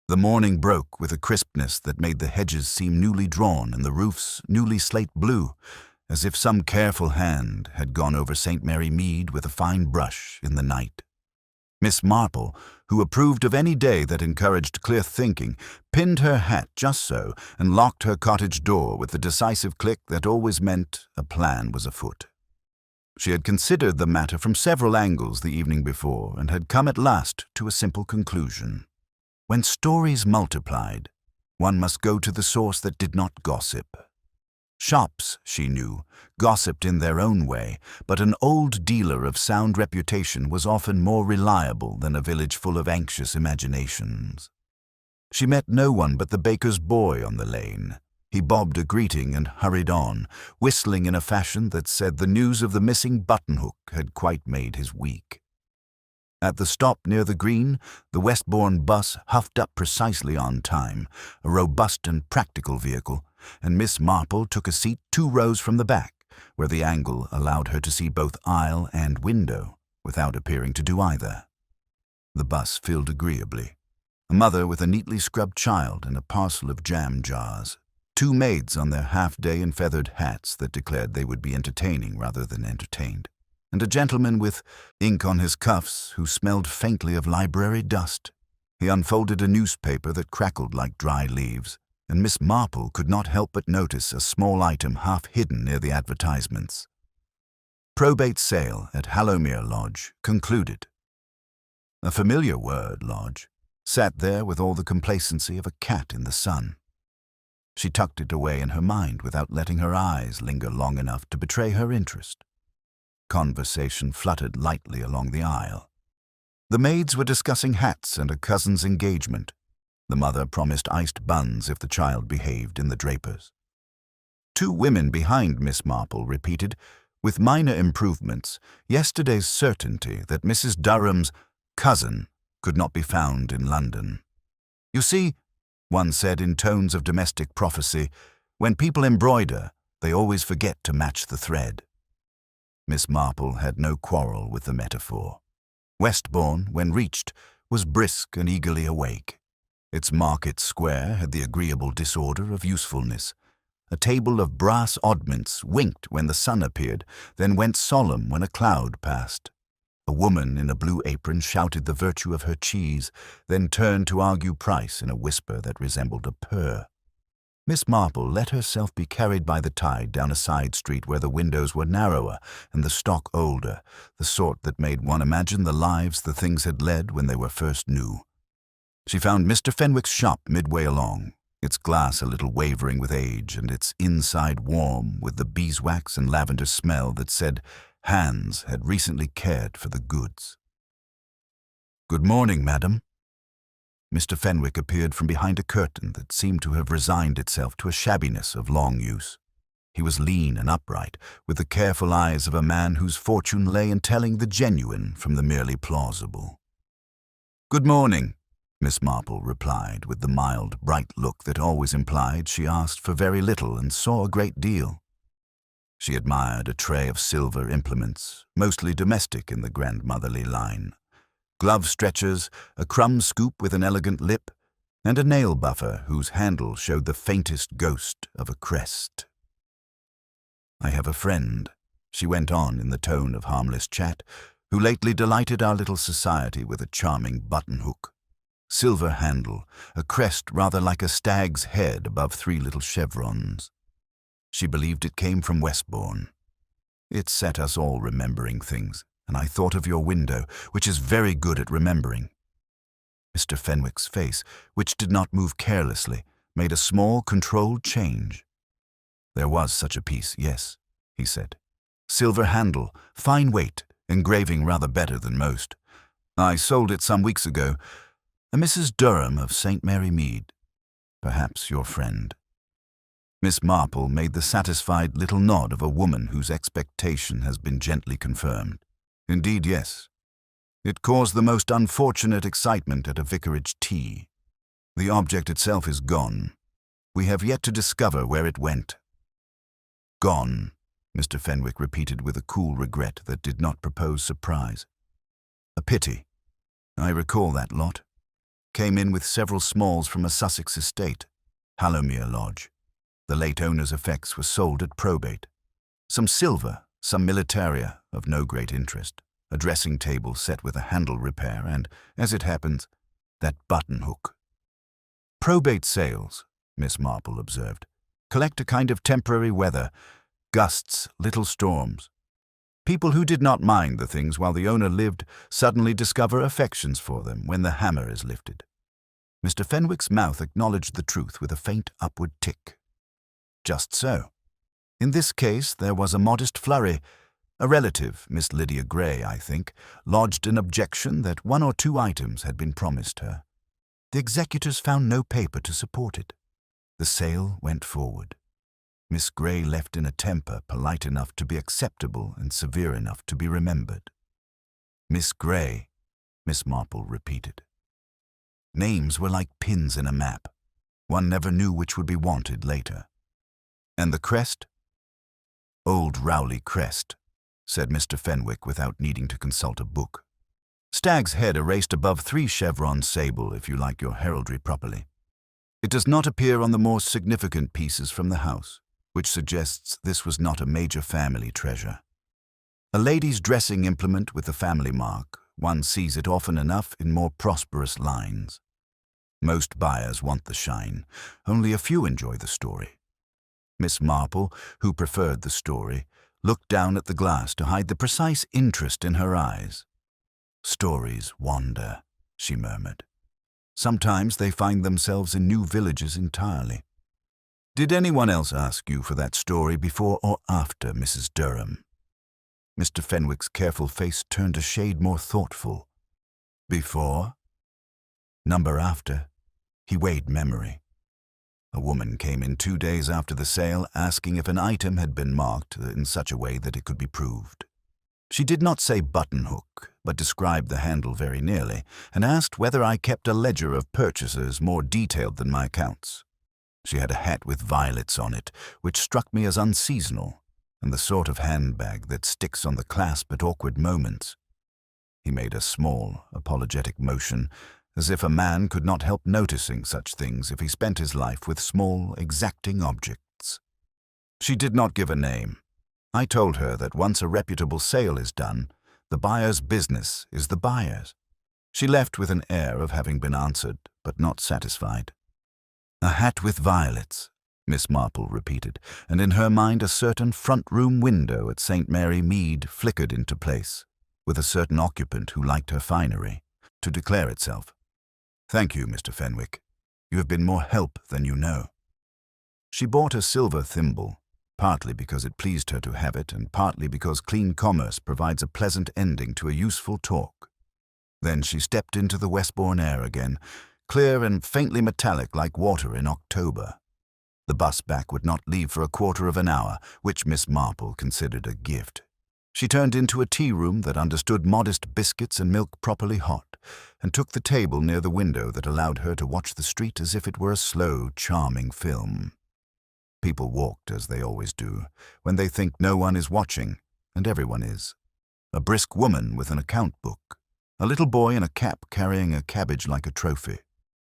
The morning broke with a crispness that made the hedges seem newly drawn and the roofs newly slate blue, as if some careful hand had gone over St. Mary Mead with a fine brush in the night. Miss Marple, who approved of any day that encouraged clear thinking, pinned her hat just so and locked her cottage door with the decisive click that always meant a plan was afoot. She had considered the matter from several angles the evening before and had come at last to a simple conclusion. When stories multiplied, one must go to the source that did not gossip. Shops, she knew, gossiped in their own way, but an old dealer of sound reputation was often more reliable than a village full of anxious imaginations. She met no one but the baker's boy on the lane. He bobbed a greeting and hurried on, whistling in a fashion that said the news of the missing buttonhook had quite made his week. At the stop near the green, the Westbourne bus huffed up precisely on time, a robust and practical vehicle, and Miss Marple took a seat 2 rows from the back, where the angle allowed her to see both aisle and window, without appearing to do either. The bus filled agreeably. A mother with a neatly scrubbed child and a parcel of jam jars. 2 maids on their half-day and feathered hats that declared they would be entertaining rather than entertained, and a gentleman with ink on his cuffs who smelled faintly of library dust. He unfolded a newspaper that crackled like dry leaves, and Miss Marple could not help but notice a small item half hidden near the advertisements. Probate sale at Hallowmere Lodge concluded. A familiar word, lodge, sat there with all the complacency of a cat in the sun. She tucked it away in her mind without letting her eyes linger long enough to betray her interest. Conversation fluttered lightly along the aisle. The maids were discussing hats and a cousin's engagement. The mother promised iced buns if the child behaved in the draper's. 2 women behind Miss Marple repeated, with minor improvements, yesterday's certainty that Mrs. Durham's cousin could not be found in London. You see, one said in tones of domestic prophecy, when people embroider, they always forget to match the thread. Miss Marple had no quarrel with the metaphor. Westbourne, when reached, was brisk and eagerly awake. Its market square had the agreeable disorder of usefulness. A table of brass oddments winked when the sun appeared, then went solemn when a cloud passed. A woman in a blue apron shouted the virtue of her cheese, then turned to argue price in a whisper that resembled a purr. Miss Marple let herself be carried by the tide down a side street where the windows were narrower and the stock older, the sort that made one imagine the lives the things had led when they were first new. She found Mr. Fenwick's shop midway along, its glass a little wavering with age and its inside warm with the beeswax and lavender smell that said hands had recently cared for the goods. "Good morning, madam." Mr. Fenwick appeared from behind a curtain that seemed to have resigned itself to a shabbiness of long use. He was lean and upright, with the careful eyes of a man whose fortune lay in telling the genuine from the merely plausible. "Good morning," Miss Marple replied, with the mild, bright look that always implied she asked for very little and saw a great deal. She admired a tray of silver implements, mostly domestic in the grandmotherly line. Glove stretchers, a crumb scoop with an elegant lip, and a nail buffer whose handle showed the faintest ghost of a crest. "I have a friend," she went on in the tone of harmless chat, "who lately delighted our little society with a charming buttonhook. Silver handle, a crest rather like a stag's head above 3 little chevrons. She believed it came from Westbourne. It set us all remembering things, and I thought of your window, which is very good at remembering." Mr. Fenwick's face, which did not move carelessly, made a small, controlled change. "There was such a piece, yes," he said. "Silver handle, fine weight, engraving rather better than most. I sold it some weeks ago. A Mrs. Durham of St. Mary Mead. Perhaps your friend." Miss Marple made the satisfied little nod of a woman whose expectation has been gently confirmed. "Indeed, yes. It caused the most unfortunate excitement at a vicarage tea. The object itself is gone. We have yet to discover where it went." "Gone," Mr. Fenwick repeated with a cool regret that did not propose surprise. "A pity. I recall that lot. Came in with several smalls from a Sussex estate, Hallowmere Lodge. The late owner's effects were sold at probate. Some silver, some militaria, of no great interest. a dressing table set with a handle repair, and, as it happens, that buttonhook. Probate sales, Miss Marple observed, collect a kind of temporary weather, gusts, little storms. People who did not mind the things while the owner lived suddenly discover affections for them when the hammer is lifted. Mr. Fenwick's mouth acknowledged the truth with a faint upward tick. Just so. In this case, there was a modest flurry. A relative, Miss Lydia Gray, I think, lodged an objection that 1 or 2 items had been promised her. The executors found no paper to support it. The sale went forward. Miss Gray left in a temper polite enough to be acceptable and severe enough to be remembered. Miss Gray, Miss Marple repeated. Names were like pins in a map. One never knew which would be wanted later. And the crest? Old Rowley crest, said Mr. Fenwick without needing to consult a book. Stag's head erased above 3 chevron sable, if you like your heraldry properly. It does not appear on the more significant pieces from the house, which suggests this was not a major family treasure. A lady's dressing implement with the family mark, one sees it often enough in more prosperous lines. Most buyers want the shine, only a few enjoy the story. Miss Marple, who preferred the story, looked down at the glass to hide the precise interest in her eyes. Stories wander, she murmured. Sometimes they find themselves in new villages entirely. Did anyone else ask you for that story before or after Mrs. Durham? Mr. Fenwick's careful face turned a shade more thoughtful. Before? Number after. He weighed memory. A woman came in 2 days after the sale asking if an item had been marked in such a way that it could be proved. She did not say buttonhook, but described the handle very nearly, and asked whether I kept a ledger of purchases more detailed than my accounts. She had a hat with violets on it, which struck me as unseasonal, and the sort of handbag that sticks on the clasp at awkward moments. He made a small, apologetic motion, as if a man could not help noticing such things if he spent his life with small, exacting objects. She did not give a name. I told her that once a reputable sale is done, the buyer's business is the buyer's. She left with an air of having been answered, but not satisfied. A hat with violets, Miss Marple repeated, and in her mind a certain front-room window at St. Mary Mead flickered into place, with a certain occupant who liked her finery, to declare itself. Thank you, Mr. Fenwick. You have been more help than you know. She bought a silver thimble, partly because it pleased her to have it, and partly because clean commerce provides a pleasant ending to a useful talk. Then she stepped into the Westbourne air again, clear and faintly metallic like water in October. The bus back would not leave for a quarter of an hour, which Miss Marple considered a gift. She turned into a tea-room that understood modest biscuits and milk properly hot, and took the table near the window that allowed her to watch the street as if it were a slow, charming film. People walked as they always do, when they think no one is watching, and everyone is. A brisk woman with an account book, a little boy in a cap carrying a cabbage like a trophy,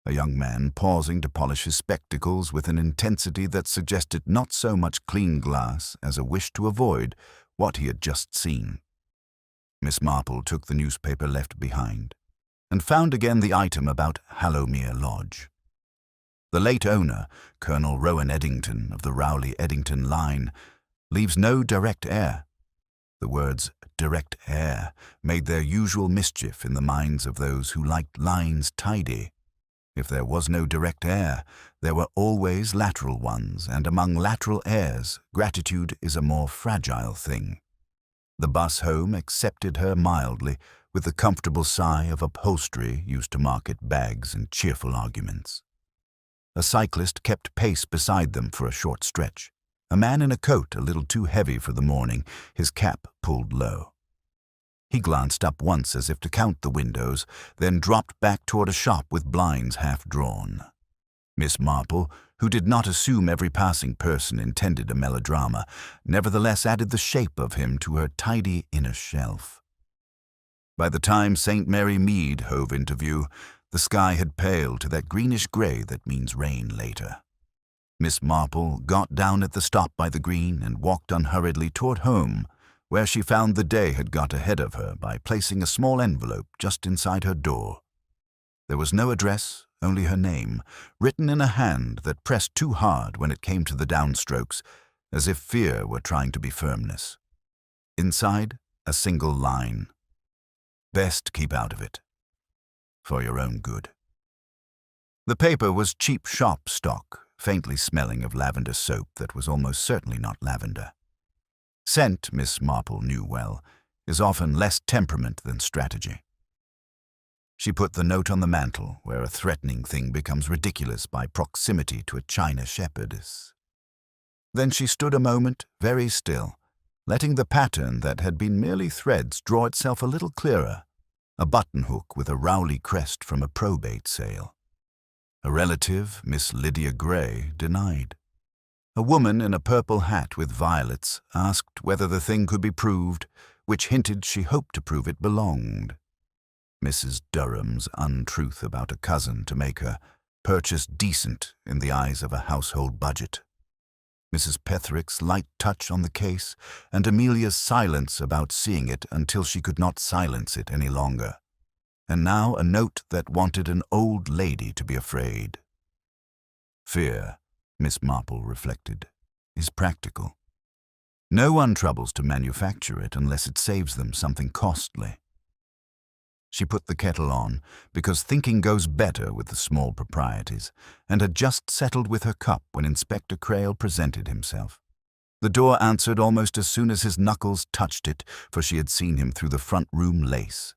a young man pausing to polish his spectacles with an intensity that suggested not so much clean glass as a wish to avoid what he had just seen. Miss Marple took the newspaper left behind, and found again the item about Hallowmere Lodge. The late owner, Colonel Rowan Eddington of the Rowley-Eddington line, leaves no direct heir. The words direct heir made their usual mischief in the minds of those who liked lines tidy. If there was no direct heir, there were always lateral ones, and among lateral heirs, gratitude is a more fragile thing. The bus home accepted her mildly, with the comfortable sigh of upholstery used to market bags and cheerful arguments. A cyclist kept pace beside them for a short stretch, a man in a coat a little too heavy for the morning, his cap pulled low. He glanced up once as if to count the windows, then dropped back toward a shop with blinds half drawn. Miss Marple, who did not assume every passing person intended a melodrama, nevertheless added the shape of him to her tidy inner shelf. By the time St. Mary Mead hove into view, the sky had paled to that greenish grey that means rain later. Miss Marple got down at the stop by the green and walked unhurriedly toward home, where she found the day had got ahead of her by placing a small envelope just inside her door. There was no address, only her name, written in a hand that pressed too hard when it came to the downstrokes, as if fear were trying to be firmness. Inside, a single line. Best keep out of it. For your own good. The paper was cheap shop stock, faintly smelling of lavender soap that was almost certainly not lavender. Scent, Miss Marple knew well, is often less temperament than strategy. She put the note on the mantel, where a threatening thing becomes ridiculous by proximity to a china shepherdess. Then she stood a moment, very still, letting the pattern that had been merely threads draw itself a little clearer, a buttonhook with a Rowley crest from a probate sale. A relative, Miss Lydia Gray, denied. A woman in a purple hat with violets asked whether the thing could be proved, which hinted she hoped to prove it belonged. Mrs. Durham's untruth about a cousin to make her purchase decent in the eyes of a household budget. Mrs. Petherick's light touch on the case, and Amelia's silence about seeing it until she could not silence it any longer. And now a note that wanted an old lady to be afraid. Fear, Miss Marple reflected, is practical. No one troubles to manufacture it unless it saves them something costly. She put the kettle on, because thinking goes better with the small proprieties, and had just settled with her cup when Inspector Crail presented himself. The door answered almost as soon as his knuckles touched it, for she had seen him through the front room lace.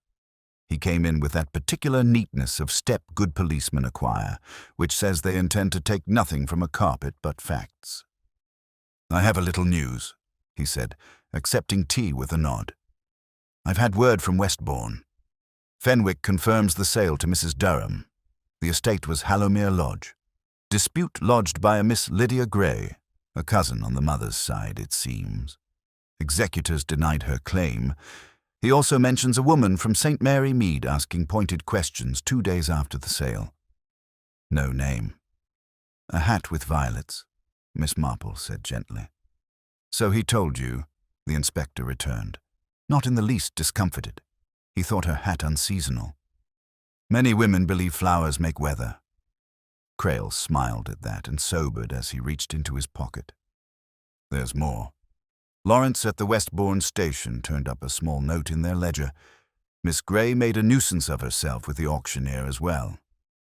He came in with that particular neatness of step good policemen acquire, which says they intend to take nothing from a carpet but facts. "I have a little news," he said, accepting tea with a nod. "I've had word from Westbourne. Fenwick confirms the sale to Mrs. Durham. The estate was Hallowmere Lodge. Dispute lodged by a Miss Lydia Gray, a cousin on the mother's side, it seems. Executors denied her claim. He also mentions a woman from St. Mary Mead asking pointed questions 2 days after the sale. No name. A hat with violets, Miss Marple said gently. So he told you, the inspector returned, not in the least discomfited. He thought her hat unseasonal. Many women believe flowers make weather. Crail smiled at that and sobered as he reached into his pocket. There's more. Lawrence at the Westbourne station turned up a small note in their ledger. Miss Gray made a nuisance of herself with the auctioneer as well.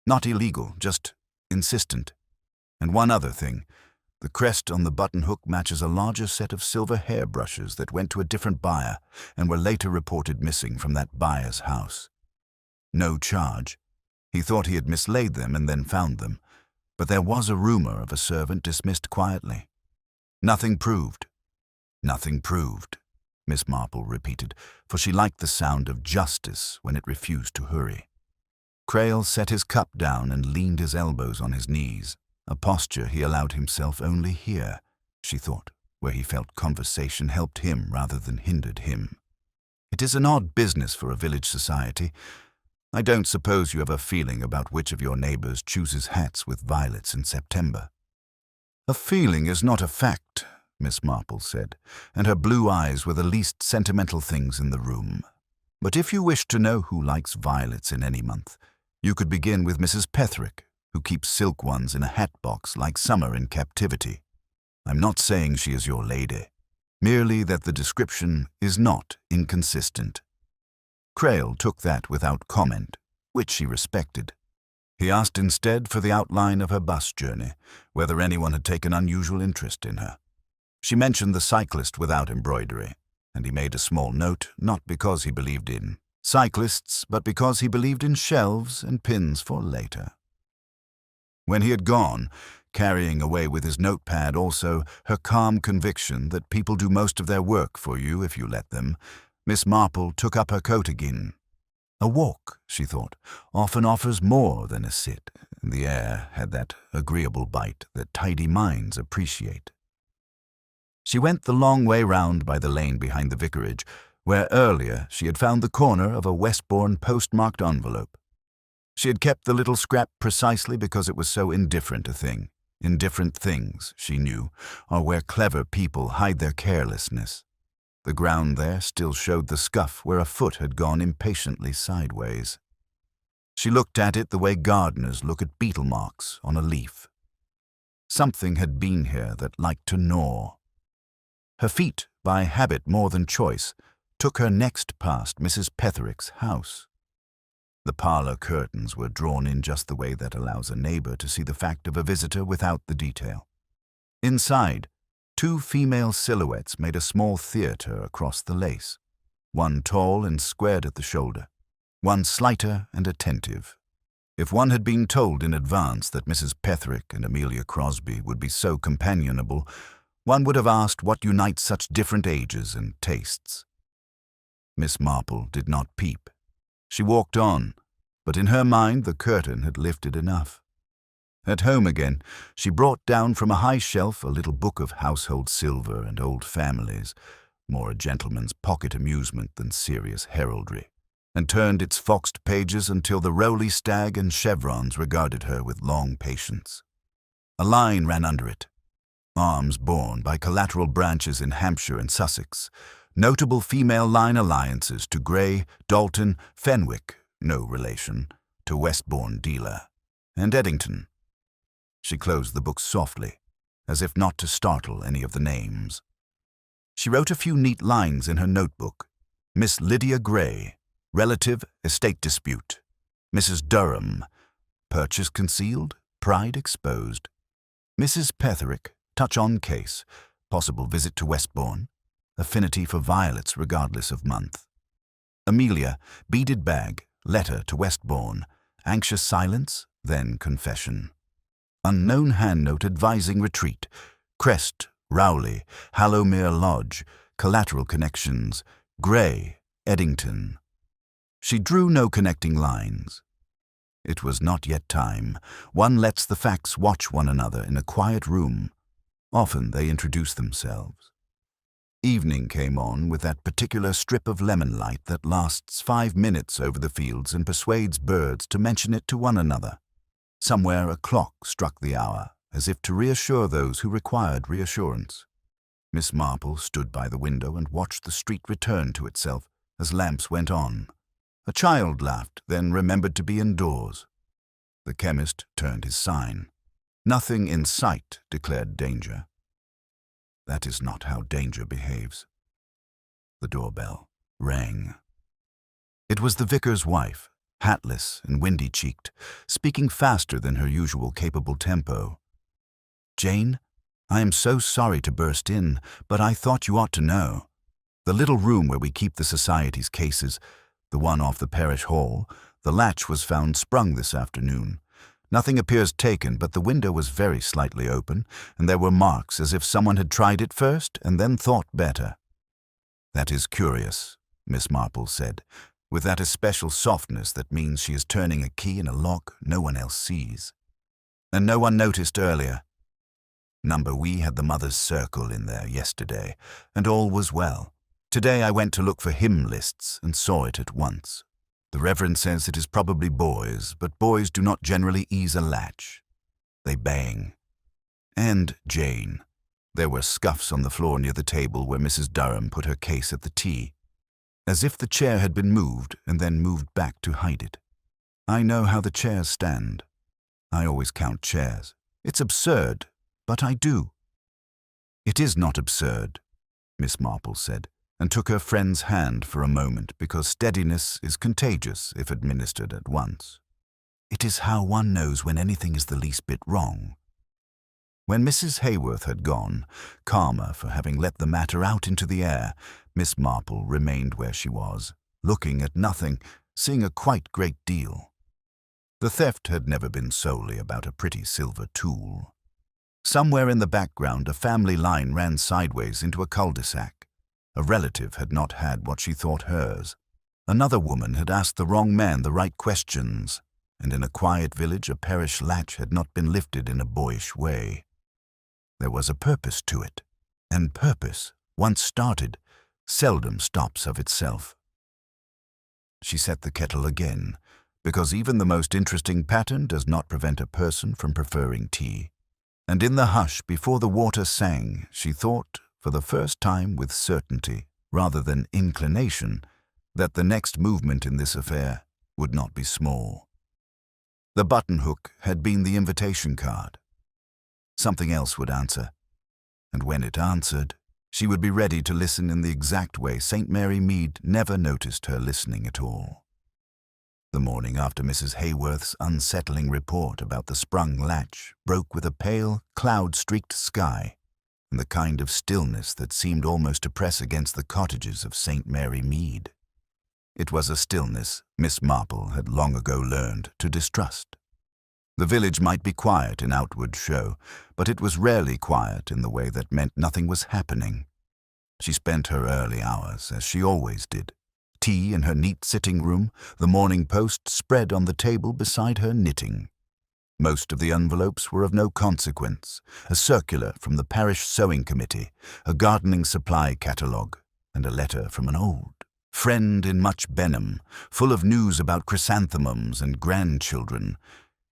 Not illegal, just insistent. And one other thing. The crest on the buttonhook matches a larger set of silver hairbrushes that went to a different buyer and were later reported missing from that buyer's house. No charge. He thought he had mislaid them and then found them, but there was a rumor of a servant dismissed quietly. Nothing proved. Nothing proved, Miss Marple repeated, for she liked the sound of justice when it refused to hurry. Crail set his cup down and leaned his elbows on his knees. A posture he allowed himself only here, she thought, where he felt conversation helped him rather than hindered him. It is an odd business for a village society. I don't suppose you have a feeling about which of your neighbors chooses hats with violets in September. A feeling is not a fact, Miss Marple said, and her blue eyes were the least sentimental things in the room. But if you wish to know who likes violets in any month, you could begin with Mrs. Petherick, who keeps silk ones in a hat box like summer in captivity. I'm not saying she is your lady, merely that the description is not inconsistent. Crail took that without comment, which she respected. He asked instead for the outline of her bus journey, whether anyone had taken unusual interest in her. She mentioned the cyclist without embroidery, and he made a small note, not because he believed in cyclists, but because he believed in shelves and pins for later. When he had gone, carrying away with his notepad also her calm conviction that people do most of their work for you if you let them, Miss Marple took up her coat again. A walk, she thought, often offers more than a sit, and the air had that agreeable bite that tidy minds appreciate. She went the long way round by the lane behind the vicarage, where earlier she had found the corner of a Westbourne postmarked envelope. She had kept the little scrap precisely because it was so indifferent a thing. Indifferent things, she knew, are where clever people hide their carelessness. The ground there still showed the scuff where a foot had gone impatiently sideways. She looked at it the way gardeners look at beetle marks on a leaf. Something had been here that liked to gnaw. Her feet, by habit more than choice, took her next past Mrs. Petherick's house. The parlor curtains were drawn in just the way that allows a neighbor to see the fact of a visitor without the detail. Inside, two female silhouettes made a small theater across the lace, one tall and squared at the shoulder, one slighter and attentive. If one had been told in advance that Mrs. Petherick and Amelia Crosby would be so companionable, one would have asked what unites such different ages and tastes. Miss Marple did not peep. She walked on, but in her mind the curtain had lifted enough. At home again, she brought down from a high shelf a little book of household silver and old families, more a gentleman's pocket amusement than serious heraldry, and turned its foxed pages until the roly stag and chevrons regarded her with long patience. A line ran under it. Arms borne by collateral branches in Hampshire and Sussex, notable female line alliances to Grey, Dalton, Fenwick, no relation, to Westbourne dealer, and Eddington. She closed the book softly, as if not to startle any of the names. She wrote a few neat lines in her notebook. Miss Lydia Grey, relative, estate dispute. Mrs. Durham, purchase concealed, pride exposed. Mrs. Petherick, touch-on case, possible visit to Westbourne, affinity for violets regardless of month. Amelia, beaded bag, letter to Westbourne, anxious silence, then confession. Unknown hand note advising retreat, Crest, Rowley, Hallowmere Lodge, collateral connections, Grey, Eddington. She drew no connecting lines. It was not yet time. One lets the facts watch one another in a quiet room. Often they introduce themselves. Evening came on with that particular strip of lemon light that lasts 5 minutes over the fields and persuades birds to mention it to one another. Somewhere a clock struck the hour, as if to reassure those who required reassurance. Miss Marple stood by the window and watched the street return to itself as lamps went on. A child laughed, then remembered to be indoors. The chemist turned his sign. Nothing in sight declared danger. That is not how danger behaves. The doorbell rang. It was the vicar's wife, hatless and windy-cheeked, speaking faster than her usual capable tempo. "Jane, I am so sorry to burst in, but I thought you ought to know. The little room where we keep the Society's cases, the one off the parish hall, the latch was found sprung this afternoon. Nothing appears taken, but the window was very slightly open, and there were marks as if someone had tried it first and then thought better." "That is curious," Miss Marple said, with that especial softness that means she is turning a key in a lock no one else sees. "And no one noticed earlier. Number we had the Mother's Circle in there yesterday, and all was well. Today I went to look for hymn lists and saw it at once. The Reverend says it is probably boys, but boys do not generally ease a latch. They bang. And Jane. There were scuffs on the floor near the table where Mrs. Durham put her case at the tea, as if the chair had been moved and then moved back to hide it. I know how the chairs stand. I always count chairs. It's absurd, but I do." "It is not absurd," Miss Marple said, and took her friend's hand for a moment because steadiness is contagious if administered at once. "It is how one knows when anything is the least bit wrong." When Mrs. Hayworth had gone, calmer for having let the matter out into the air, Miss Marple remained where she was, looking at nothing, seeing a quite great deal. The theft had never been solely about a pretty silver tool. Somewhere in the background a family line ran sideways into a cul-de-sac. A relative had not had what she thought hers. Another woman had asked the wrong man the right questions, and in a quiet village a parish latch had not been lifted in a boyish way. There was a purpose to it, and purpose, once started, seldom stops of itself. She set the kettle again, because even the most interesting pattern does not prevent a person from preferring tea. And in the hush before the water sang, she thought, for the first time with certainty, rather than inclination, that the next movement in this affair would not be small. The buttonhook had been the invitation card. Something else would answer, and when it answered, she would be ready to listen in the exact way St. Mary Mead never noticed her listening at all. The morning after Mrs. Hayworth's unsettling report about the sprung latch broke with a pale, cloud-streaked sky and the kind of stillness that seemed almost to press against the cottages of St. Mary Mead. It was a stillness Miss Marple had long ago learned to distrust. The village might be quiet in outward show, but it was rarely quiet in the way that meant nothing was happening. She spent her early hours, as she always did. Tea in her neat sitting room, the Morning Post spread on the table beside her knitting. Most of the envelopes were of no consequence: a circular from the parish sewing committee, a gardening supply catalogue, and a letter from an old friend in Much Benham, full of news about chrysanthemums and grandchildren.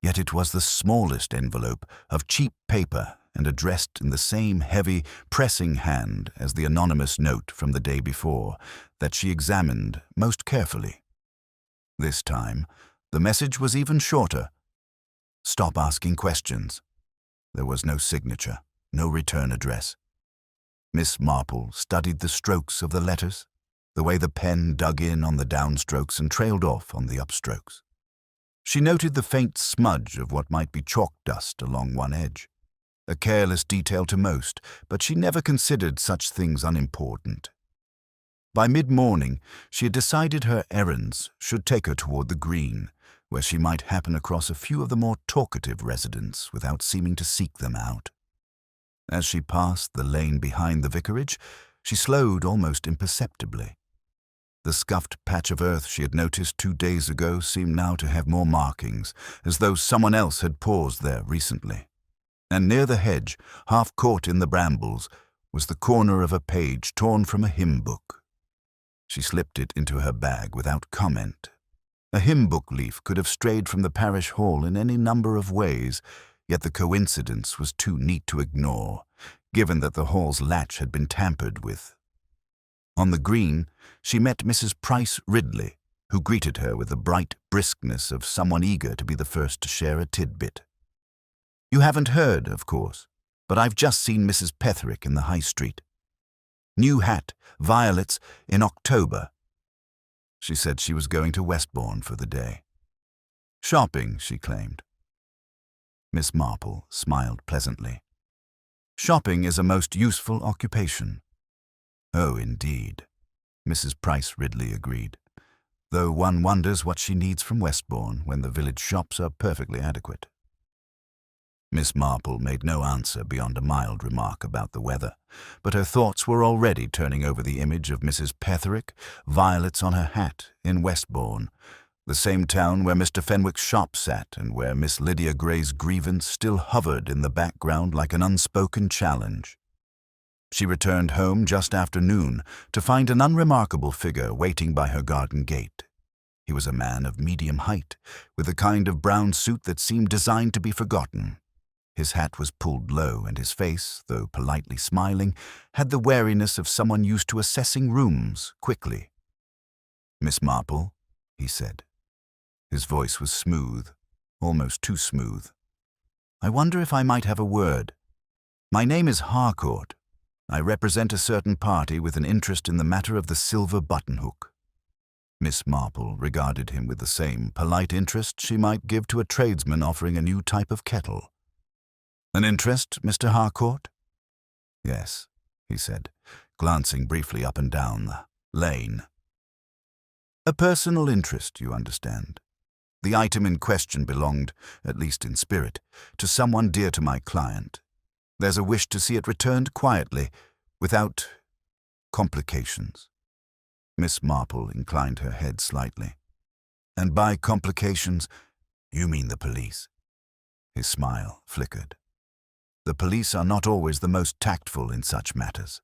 Yet it was the smallest envelope, of cheap paper and addressed in the same heavy, pressing hand as the anonymous note from the day before, that she examined most carefully. This time, the message was even shorter. Stop asking questions. There was no signature, no return address. Miss Marple studied the strokes of the letters, the way the pen dug in on the downstrokes and trailed off on the upstrokes. She noted the faint smudge of what might be chalk dust along one edge, a careless detail to most, but she never considered such things unimportant. By mid-morning, she had decided her errands should take her toward the green, where she might happen across a few of the more talkative residents without seeming to seek them out. As she passed the lane behind the vicarage, she slowed almost imperceptibly. The scuffed patch of earth she had noticed 2 days ago seemed now to have more markings, as though someone else had paused there recently. And near the hedge, half caught in the brambles, was the corner of a page torn from a hymn book. She slipped it into her bag without comment. A hymn book leaf could have strayed from the parish hall in any number of ways, yet the coincidence was too neat to ignore, given that the hall's latch had been tampered with. On the green, she met Mrs. Price Ridley, who greeted her with the bright briskness of someone eager to be the first to share a tidbit. "You haven't heard, of course, but I've just seen Mrs. Petherick in the High Street. New hat, violets, in October." She said she was going to Westbourne for the day. "Shopping," she claimed. Miss Marple smiled pleasantly. "Shopping is a most useful occupation." "Oh, indeed," Mrs. Price Ridley agreed, though one wonders what she needs from Westbourne when the village shops are perfectly adequate. Miss Marple made no answer beyond a mild remark about the weather, but her thoughts were already turning over the image of Mrs. Petherick, violets on her hat, in Westbourne, the same town where Mr. Fenwick's shop sat and where Miss Lydia Gray's grievance still hovered in the background like an unspoken challenge. She returned home just after noon to find an unremarkable figure waiting by her garden gate. He was a man of medium height, with a kind of brown suit that seemed designed to be forgotten. His hat was pulled low, and his face, though politely smiling, had the wariness of someone used to assessing rooms quickly. "Miss Marple," he said. His voice was smooth, almost too smooth. "I wonder if I might have a word. My name is Harcourt. I represent a certain party with an interest in the matter of the silver buttonhook." Miss Marple regarded him with the same polite interest she might give to a tradesman offering a new type of kettle. "An interest, Mr. Harcourt?" "Yes," he said, glancing briefly up and down the lane. "A personal interest, you understand. The item in question belonged, at least in spirit, to someone dear to my client. There's a wish to see it returned quietly, without complications." Miss Marple inclined her head slightly. "And by complications, you mean the police?" His smile flickered. "The police are not always the most tactful in such matters."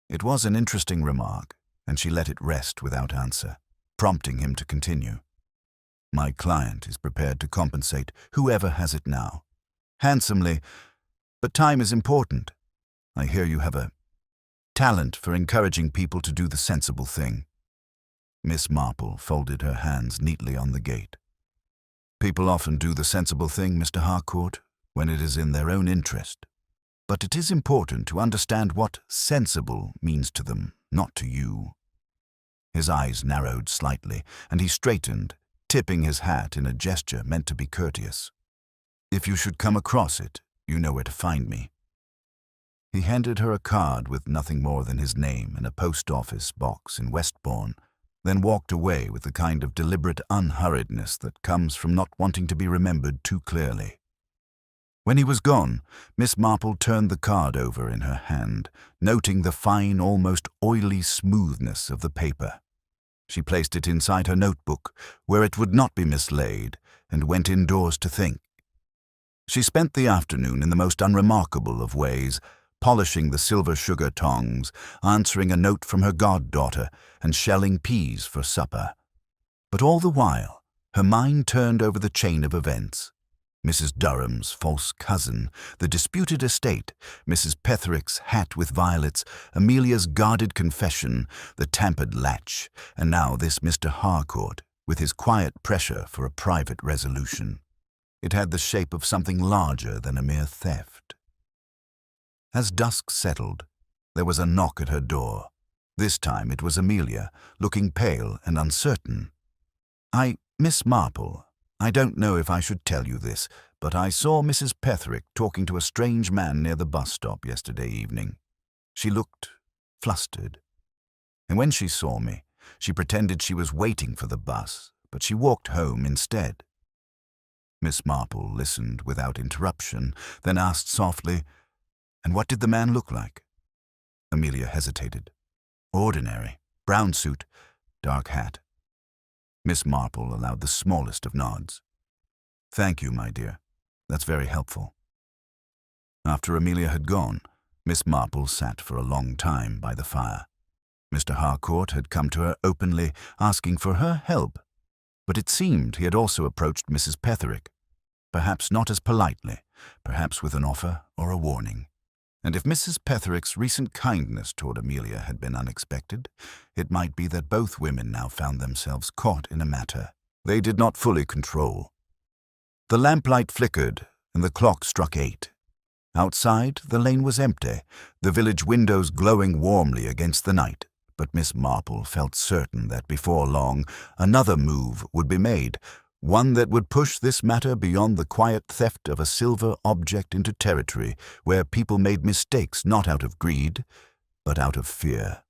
It was an interesting remark, and she let it rest without answer, prompting him to continue. "My client is prepared to compensate whoever has it now. Handsomely, but time is important. I hear you have a talent for encouraging people to do the sensible thing. Miss Marple folded her hands neatly on the gate. People often do the sensible thing, Mr. Harcourt, when it is in their own interest. But it is important to understand what sensible means to them, not to you. His eyes narrowed slightly, and he straightened, tipping his hat in a gesture meant to be courteous. If you should come across it, you know where to find me. He handed her a card with nothing more than his name in a post office box in Westbourne, then walked away with the kind of deliberate unhurriedness that comes from not wanting to be remembered too clearly. When he was gone, Miss Marple turned the card over in her hand, noting the fine, almost oily smoothness of the paper. She placed it inside her notebook, where it would not be mislaid, and went indoors to think. She spent the afternoon in the most unremarkable of ways, polishing the silver sugar tongs, answering a note from her goddaughter, and shelling peas for supper. But all the while, her mind turned over the chain of events. Mrs. Durham's false cousin, the disputed estate, Mrs. Petherick's hat with violets, Amelia's guarded confession, the tampered latch, and now this Mr. Harcourt, with his quiet pressure for a private resolution. It had the shape of something larger than a mere theft. As dusk settled, there was a knock at her door. This time it was Amelia, looking pale and uncertain. Miss Marple, I don't know if I should tell you this, but I saw Mrs. Petherick talking to a strange man near the bus stop yesterday evening. She looked flustered. And when she saw me, she pretended she was waiting for the bus, but she walked home instead. Miss Marple listened without interruption, then asked softly, "And what did the man look like?" Amelia hesitated. "Ordinary. Brown suit, dark hat." Miss Marple allowed the smallest of nods. "Thank you, my dear. That's very helpful." After Amelia had gone, Miss Marple sat for a long time by the fire. Mr. Harcourt had come to her openly, asking for her help, but it seemed he had also approached Mrs. Petherick, perhaps not as politely, perhaps with an offer or a warning. And if Mrs. Petherick's recent kindness toward Amelia had been unexpected, it might be that both women now found themselves caught in a matter they did not fully control. The lamplight flickered, and the clock struck 8. Outside, the lane was empty, the village windows glowing warmly against the night, but Miss Marple felt certain that before long another move would be made, one that would push this matter beyond the quiet theft of a silver object into territory where people made mistakes not out of greed, but out of fear.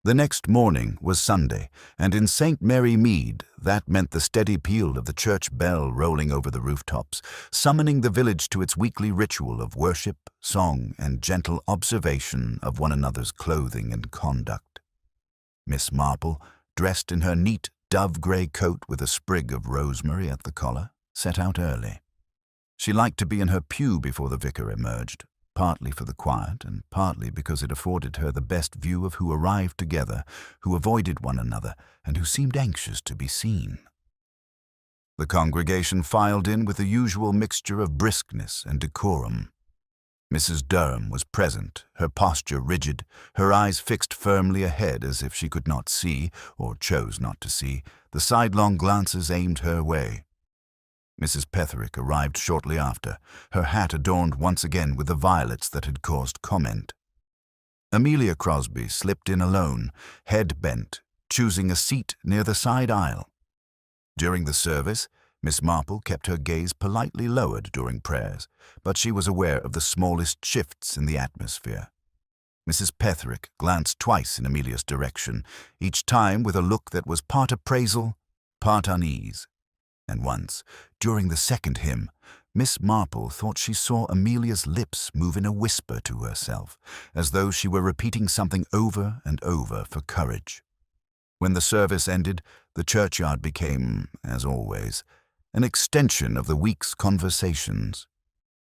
The next morning was Sunday, and in St. Mary Mead that meant the steady peal of the church bell rolling over the rooftops, summoning the village to its weekly ritual of worship, song, and gentle observation of one another's clothing and conduct. Miss Marple, dressed in her neat dove-grey coat with a sprig of rosemary at the collar, set out early. She liked to be in her pew before the vicar emerged, partly for the quiet and partly because it afforded her the best view of who arrived together, who avoided one another, and who seemed anxious to be seen. The congregation filed in with the usual mixture of briskness and decorum. Mrs. Durham was present, her posture rigid, her eyes fixed firmly ahead as if she could not see, or chose not to see, the sidelong glances aimed her way. Mrs. Petherick arrived shortly after, her hat adorned once again with the violets that had caused comment. Amelia Crosby slipped in alone, head bent, choosing a seat near the side aisle. During the service, Miss Marple kept her gaze politely lowered during prayers, but she was aware of the smallest shifts in the atmosphere. Mrs. Petherick glanced twice in Amelia's direction, each time with a look that was part appraisal, part unease. And once, during the second hymn, Miss Marple thought she saw Amelia's lips move in a whisper to herself, as though she were repeating something over and over for courage. When the service ended, the churchyard became, as always, an extension of the week's conversations.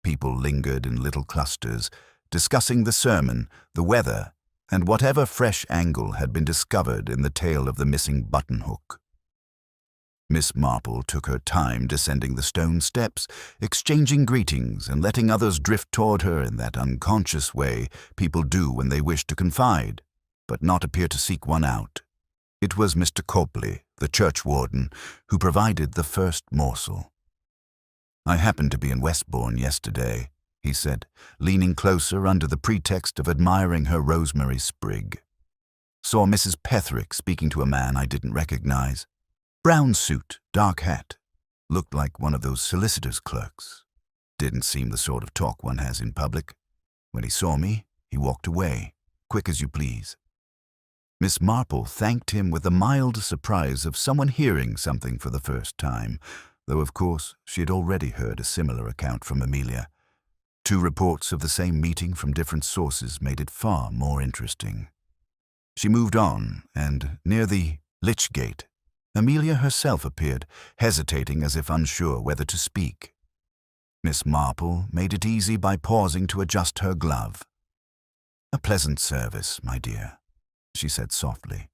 People lingered in little clusters, discussing the sermon, the weather, and whatever fresh angle had been discovered in the tale of the missing buttonhook. Miss Marple took her time descending the stone steps, exchanging greetings and letting others drift toward her in that unconscious way people do when they wish to confide, but not appear to seek one out. It was Mr. Copley, the churchwarden, who provided the first morsel. "I happened to be in Westbourne yesterday," he said, leaning closer under the pretext of admiring her rosemary sprig. "Saw Mrs. Petherick speaking to a man I didn't recognize. Brown suit, dark hat. Looked like one of those solicitor's clerks. Didn't seem the sort of talk one has in public. When he saw me, he walked away, quick as you please." Miss Marple thanked him with the mild surprise of someone hearing something for the first time, though of course she had already heard a similar account from Amelia. Two reports of the same meeting from different sources made it far more interesting. She moved on, and near the Lich Gate, Amelia herself appeared, hesitating as if unsure whether to speak. Miss Marple made it easy by pausing to adjust her glove. "A pleasant service, my dear," she said softly.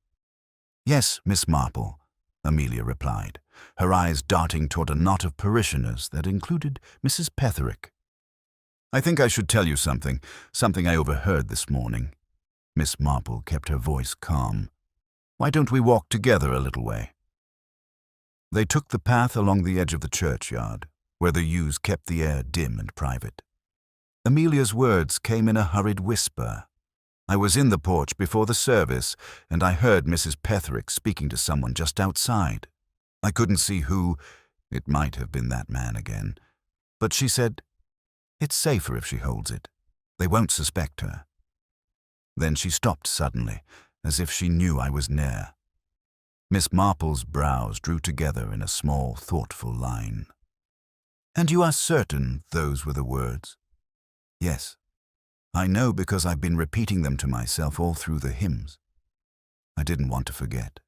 "Yes, Miss Marple," Amelia replied, her eyes darting toward a knot of parishioners that included Mrs. Petherick. "I think I should tell you something I overheard this morning." Miss Marple kept her voice calm. "Why don't we walk together a little way?" They took the path along the edge of the churchyard, where the yews kept the air dim and private. Amelia's words came in a hurried whisper. "I was in the porch before the service, and I heard Mrs. Petherick speaking to someone just outside. I couldn't see who. It might have been that man again. But she said, 'It's safer if she holds it. They won't suspect her.' Then she stopped suddenly, as if she knew I was near." Miss Marple's brows drew together in a small, thoughtful line. "And you are certain those were the words?" "Yes. I know because I've been repeating them to myself all through the hymns. I didn't want to forget."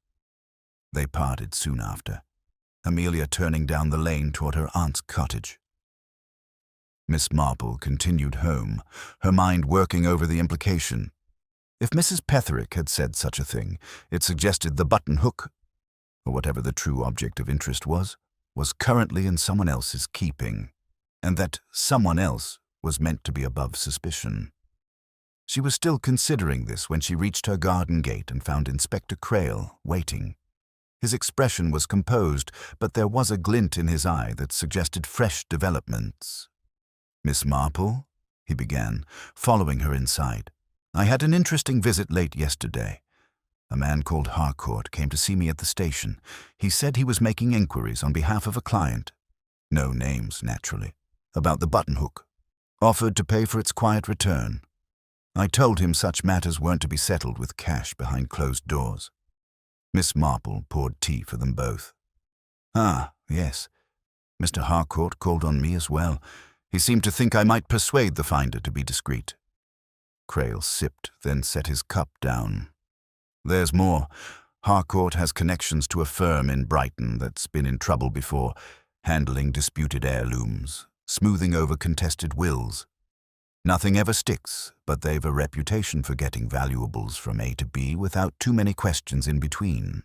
They parted soon after, Amelia turning down the lane toward her aunt's cottage. Miss Marple continued home, her mind working over the implication. If Mrs. Petherick had said such a thing, it suggested the buttonhook, or whatever the true object of interest was currently in someone else's keeping, and that someone else was meant to be above suspicion. She was still considering this when she reached her garden gate and found Inspector Crail waiting. His expression was composed, but there was a glint in his eye that suggested fresh developments. "Miss Marple," he began, following her inside, "I had an interesting visit late yesterday. A man called Harcourt came to see me at the station. He said he was making inquiries on behalf of a client. No names, naturally. About the buttonhook. Offered to pay for its quiet return. I told him such matters weren't to be settled with cash behind closed doors." Miss Marple poured tea for them both. "Ah, yes. Mr. Harcourt called on me as well. He seemed to think I might persuade the finder to be discreet." Crail sipped, then set his cup down. "There's more. Harcourt has connections to a firm in Brighton that's been in trouble before, handling disputed heirlooms, smoothing over contested wills. Nothing ever sticks, but they've a reputation for getting valuables from A to B without too many questions in between."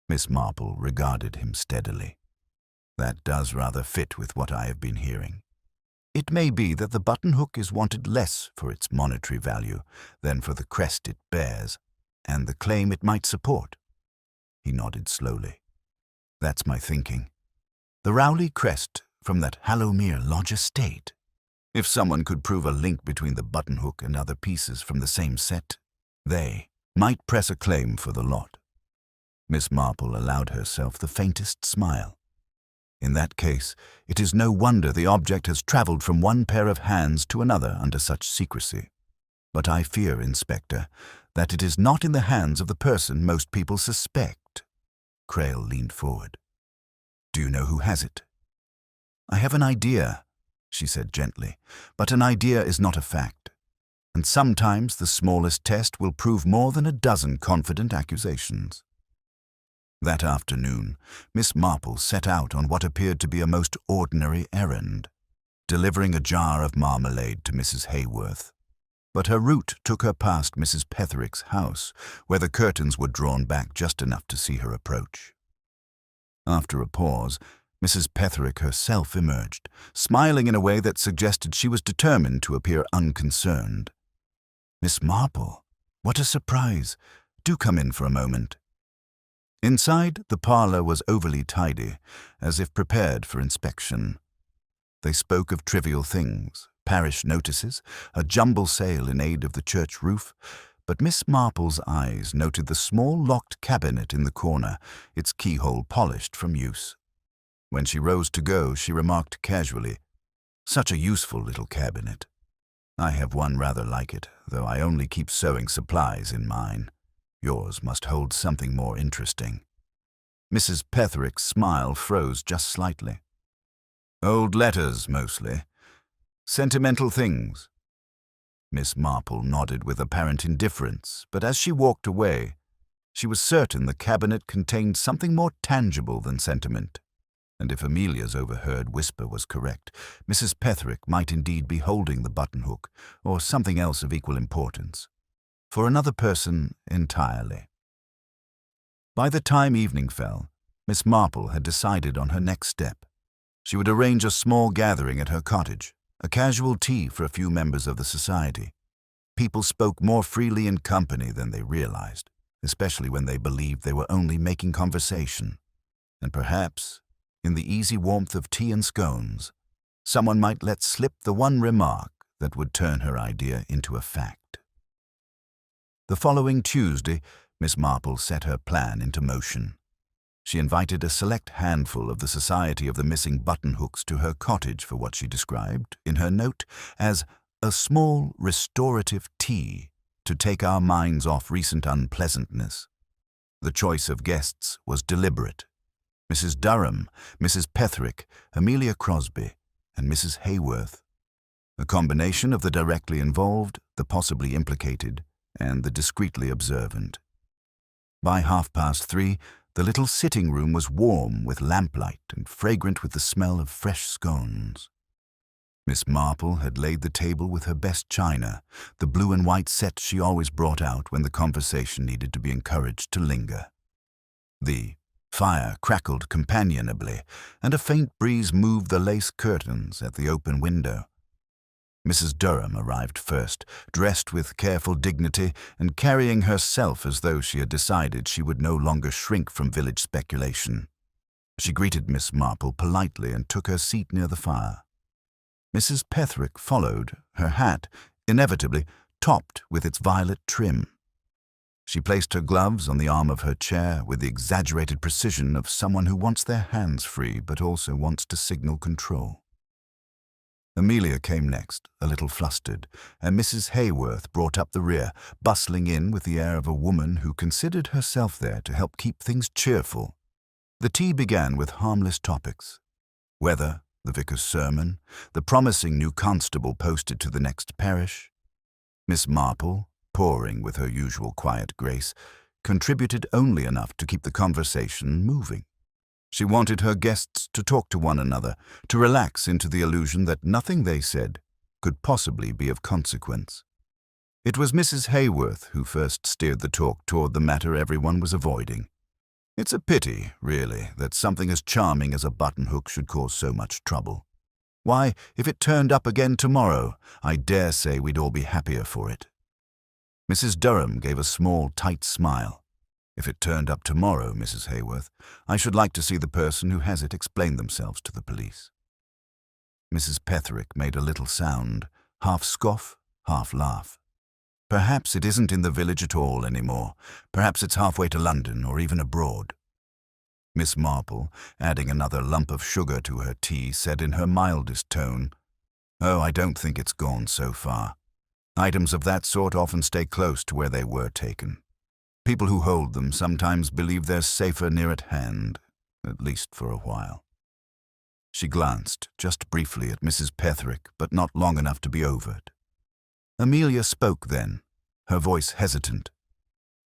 Miss Marple regarded him steadily. "That does rather fit with what I have been hearing. It may be that the buttonhook is wanted less for its monetary value than for the crest it bears, and the claim it might support." He nodded slowly. "That's my thinking. The Rowley crest from that Hallowmere Lodge estate. If someone could prove a link between the buttonhook and other pieces from the same set, they might press a claim for the lot." Miss Marple allowed herself the faintest smile. "In that case, it is no wonder the object has travelled from one pair of hands to another under such secrecy. But I fear, Inspector, that it is not in the hands of the person most people suspect." Crail leaned forward. "Do you know who has it?" "I have an idea," she said gently, "but an idea is not a fact. And sometimes the smallest test will prove more than a dozen confident accusations." That afternoon, Miss Marple set out on what appeared to be a most ordinary errand, delivering a jar of marmalade to Mrs. Hayworth. But her route took her past Mrs. Petherick's house, where the curtains were drawn back just enough to see her approach. After a pause, Mrs. Petherick herself emerged, smiling in a way that suggested she was determined to appear unconcerned. "Miss Marple, what a surprise! Do come in for a moment." Inside, the parlour was overly tidy, as if prepared for inspection. They spoke of trivial things, parish notices, a jumble sale in aid of the church roof, but Miss Marple's eyes noted the small locked cabinet in the corner, its keyhole polished from use. When she rose to go, she remarked casually, "Such a useful little cabinet. I have one rather like it, though I only keep sewing supplies in mine. Yours must hold something more interesting." Mrs. Petherick's smile froze just slightly. "Old letters, mostly. Sentimental things." Miss Marple nodded with apparent indifference, but as she walked away, she was certain the cabinet contained something more tangible than sentiment. And if Amelia's overheard whisper was correct, Mrs. Petherick might indeed be holding the buttonhook, or something else of equal importance, for another person entirely. By the time evening fell, Miss Marple had decided on her next step. She would arrange a small gathering at her cottage, a casual tea for a few members of the society. People spoke more freely in company than they realized, especially when they believed they were only making conversation. And perhaps, in the easy warmth of tea and scones, someone might let slip the one remark that would turn her idea into a fact. The following Tuesday, Miss Marple set her plan into motion. She invited a select handful of the Society of the Missing Buttonhooks to her cottage for what she described, in her note, as a small restorative tea to take our minds off recent unpleasantness. The choice of guests was deliberate. Mrs. Durham, Mrs. Petherick, Amelia Crosby, and Mrs. Hayworth. A combination of the directly involved, the possibly implicated, and the discreetly observant. By 3:30, the little sitting room was warm with lamplight and fragrant with the smell of fresh scones. Miss Marple had laid the table with her best china, the blue and white set she always brought out when the conversation needed to be encouraged to linger. The fire crackled companionably, and a faint breeze moved the lace curtains at the open window. Mrs. Durham arrived first, dressed with careful dignity and carrying herself as though she had decided she would no longer shrink from village speculation. She greeted Miss Marple politely and took her seat near the fire. Mrs. Petherick followed, her hat, inevitably, topped with its violet trim. She placed her gloves on the arm of her chair with the exaggerated precision of someone who wants their hands free but also wants to signal control. Amelia came next, a little flustered, and Mrs. Hayworth brought up the rear, bustling in with the air of a woman who considered herself there to help keep things cheerful. The tea began with harmless topics: weather, the vicar's sermon, the promising new constable posted to the next parish. Miss Marple, pouring with her usual quiet grace, contributed only enough to keep the conversation moving. She wanted her guests to talk to one another, to relax into the illusion that nothing they said could possibly be of consequence. It was Mrs. Hayworth who first steered the talk toward the matter everyone was avoiding. "It's a pity, really, that something as charming as a buttonhook should cause so much trouble. Why, if it turned up again tomorrow, I dare say we'd all be happier for it." Mrs. Durham gave a small, tight smile. "If it turned up tomorrow, Mrs. Hayworth, I should like to see the person who has it explain themselves to the police." Mrs. Petherick made a little sound, half scoff, half laugh. "Perhaps it isn't in the village at all anymore. Perhaps it's halfway to London or even abroad." Miss Marple, adding another lump of sugar to her tea, said in her mildest tone, "Oh, I don't think it's gone so far. Items of that sort often stay close to where they were taken. People who hold them sometimes believe they're safer near at hand, at least for a while." She glanced, just briefly, at Mrs. Petherick, but not long enough to be overt. Amelia spoke then, her voice hesitant.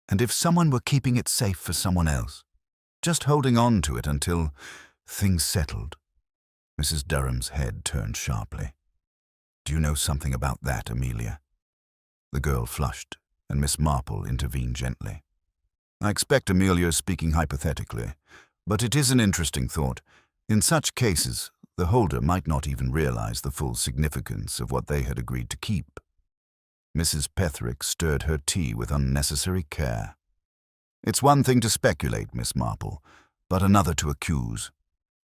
And if someone were keeping it safe for someone else, just holding on to it until things settled? Mrs. Durham's head turned sharply. "Do you know something about that, Amelia?" The girl flushed, and Miss Marple intervened gently. "I expect Amelia is speaking hypothetically. But it is an interesting thought. In such cases, the holder might not even realize the full significance of what they had agreed to keep. Mrs. Petherick stirred her tea with unnecessary care. It's one thing to speculate, Miss Marple, but another to accuse.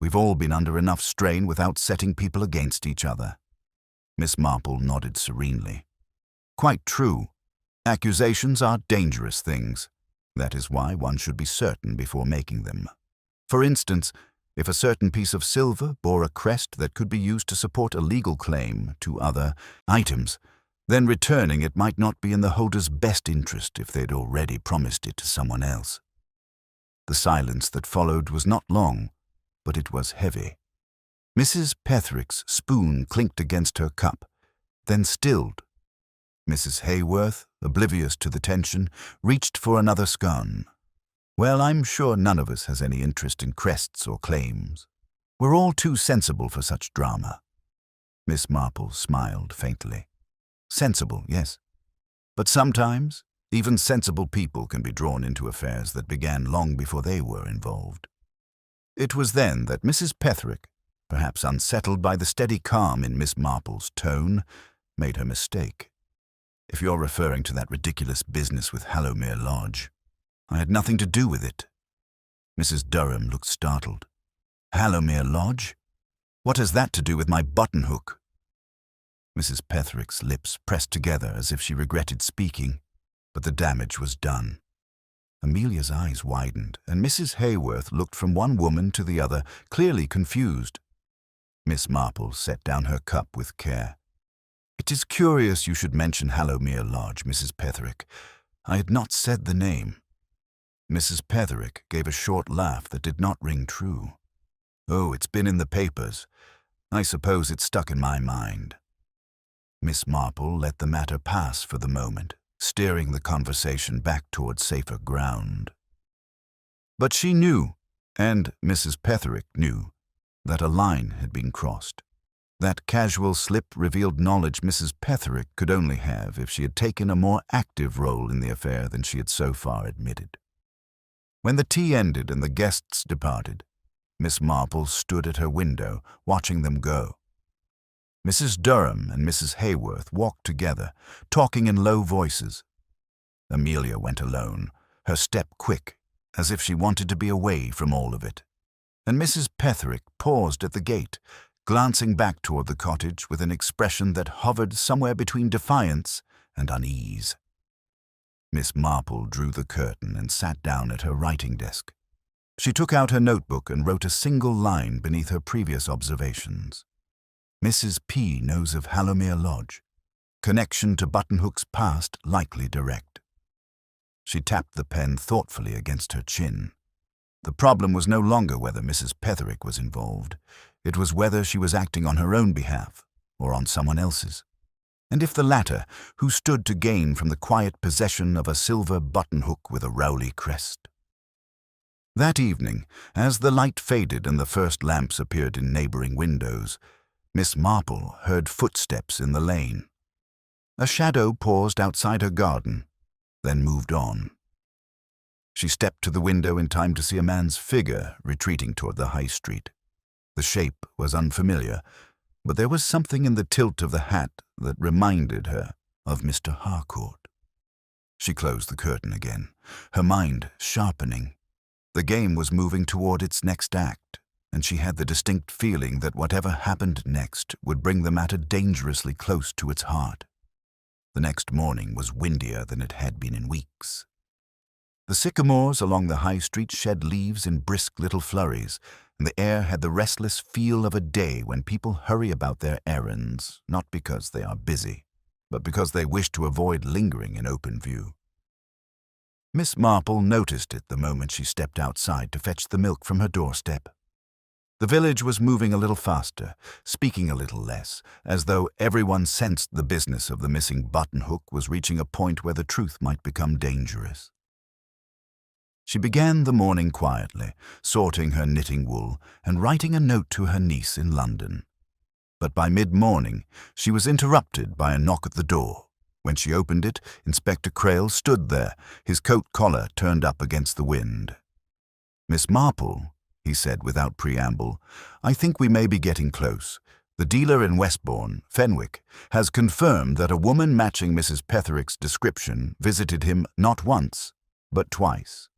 We've all been under enough strain without setting people against each other. Miss Marple nodded serenely. Quite true. Accusations are dangerous things. That is why one should be certain before making them. For instance, if a certain piece of silver bore a crest that could be used to support a legal claim to other items, then returning it might not be in the holder's best interest if they'd already promised it to someone else. The silence that followed was not long, but it was heavy. Mrs. Petherick's spoon clinked against her cup, then stilled. Mrs. Hayworth, oblivious to the tension, reached for another scone. Well, I'm sure none of us has any interest in crests or claims. We're all too sensible for such drama. Miss Marple smiled faintly. Sensible, yes. But sometimes, even sensible people can be drawn into affairs that began long before they were involved. It was then that Mrs. Petherick, perhaps unsettled by the steady calm in Miss Marple's tone, made her mistake. If you're referring to that ridiculous business with Hallowmere Lodge, I had nothing to do with it. Mrs. Durham looked startled. Hallowmere Lodge? What has that to do with my buttonhook? Mrs. Petherick's lips pressed together as if she regretted speaking, but the damage was done. Amelia's eyes widened, and Mrs. Hayworth looked from one woman to the other, clearly confused. Miss Marple set down her cup with care. It is curious you should mention Hallowmere Lodge, Mrs. Petherick. I had not said the name. Mrs. Petherick gave a short laugh that did not ring true. Oh, it's been in the papers. I suppose it stuck in my mind. Miss Marple let the matter pass for the moment, steering the conversation back toward safer ground. But she knew, and Mrs. Petherick knew, that a line had been crossed. That casual slip revealed knowledge Mrs. Petherick could only have if she had taken a more active role in the affair than she had so far admitted. When the tea ended and the guests departed, Miss Marple stood at her window, watching them go. Mrs. Durham and Mrs. Hayworth walked together, talking in low voices. Amelia went alone, her step quick, as if she wanted to be away from all of it. And Mrs. Petherick paused at the gate, glancing back toward the cottage with an expression that hovered somewhere between defiance and unease. Miss Marple drew the curtain and sat down at her writing desk. She took out her notebook and wrote a single line beneath her previous observations. Mrs. P. knows of Hallowmere Lodge. Connection to Buttonhook's past likely direct. She tapped the pen thoughtfully against her chin. The problem was no longer whether Mrs. Petherick was involved. It was whether she was acting on her own behalf or on someone else's. And if the latter, who stood to gain from the quiet possession of a silver buttonhook with a Rowley crest. That evening, as the light faded and the first lamps appeared in neighboring windows, Miss Marple heard footsteps in the lane. A shadow paused outside her garden, then moved on. She stepped to the window in time to see a man's figure retreating toward the high street. The shape was unfamiliar, but there was something in the tilt of the hat that reminded her of Mr. Harcourt. She closed the curtain again, her mind sharpening. The game was moving toward its next act, and she had the distinct feeling that whatever happened next would bring the matter dangerously close to its heart. The next morning was windier than it had been in weeks. The sycamores along the high street shed leaves in brisk little flurries, and the air had the restless feel of a day when people hurry about their errands, not because they are busy, but because they wish to avoid lingering in open view. Miss Marple noticed it the moment she stepped outside to fetch the milk from her doorstep. The village was moving a little faster, speaking a little less, as though everyone sensed the business of the missing buttonhook was reaching a point where the truth might become dangerous. She began the morning quietly, sorting her knitting wool and writing a note to her niece in London. But by mid-morning, she was interrupted by a knock at the door. When she opened it, Inspector Crail stood there, his coat collar turned up against the wind. Miss Marple, he said without preamble. "I think we may be getting close. The dealer in Westbourne, Fenwick, has confirmed that a woman matching Mrs. Petherick's description visited him not once, but twice.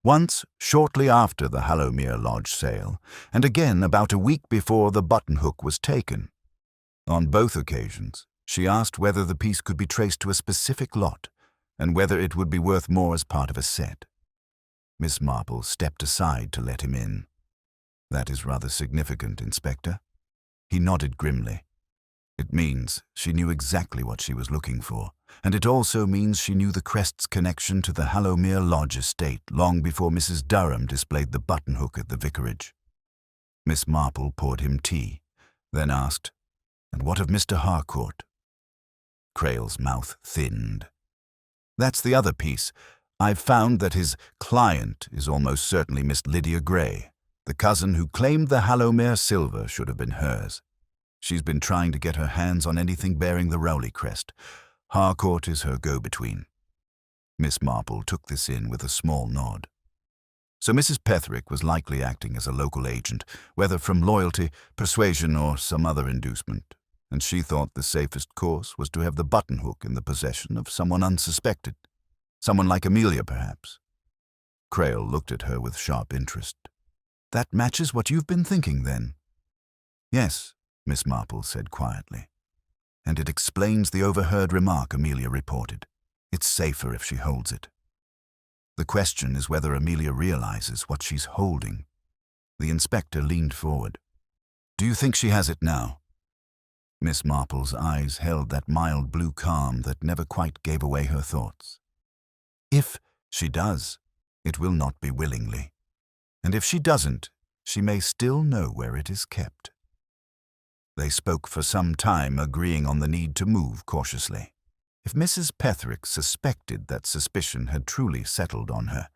Once shortly after the Hallowmere Lodge sale, and again about a week before the buttonhook was taken. On both occasions, she asked whether the piece could be traced to a specific lot, and whether it would be worth more as part of a set." Miss Marple stepped aside to let him in. "That is rather significant, Inspector." He nodded grimly. "It means she knew exactly what she was looking for, and it also means she knew the crest's connection to the Hallowmere Lodge estate long before Mrs. Durham displayed the buttonhook at the vicarage." Miss Marple poured him tea, then asked, "And what of Mr. Harcourt?" Crail's mouth thinned. "That's the other piece. I've found that his client is almost certainly Miss Lydia Gray. The cousin who claimed the Hallowmere silver should have been hers. She's been trying to get her hands on anything bearing the Rowley crest. Harcourt is her go-between." Miss Marple took this in with a small nod. So Mrs. Petherick was likely acting as a local agent, whether from loyalty, persuasion, or some other inducement, and she thought the safest course was to have the buttonhook in the possession of someone unsuspected. Someone like Amelia, perhaps. Crail looked at her with sharp interest. "That matches what you've been thinking, then?" "Yes," Miss Marple said quietly. "And it explains the overheard remark Amelia reported. It's safer if she holds it. The question is whether Amelia realizes what she's holding." The inspector leaned forward. "Do you think she has it now?" Miss Marple's eyes held that mild blue calm that never quite gave away her thoughts. "If she does, it will not be willingly. And if she doesn't, she may still know where it is kept." They spoke for some time, agreeing on the need to move cautiously. If Mrs. Petherick suspected that suspicion had truly settled on her,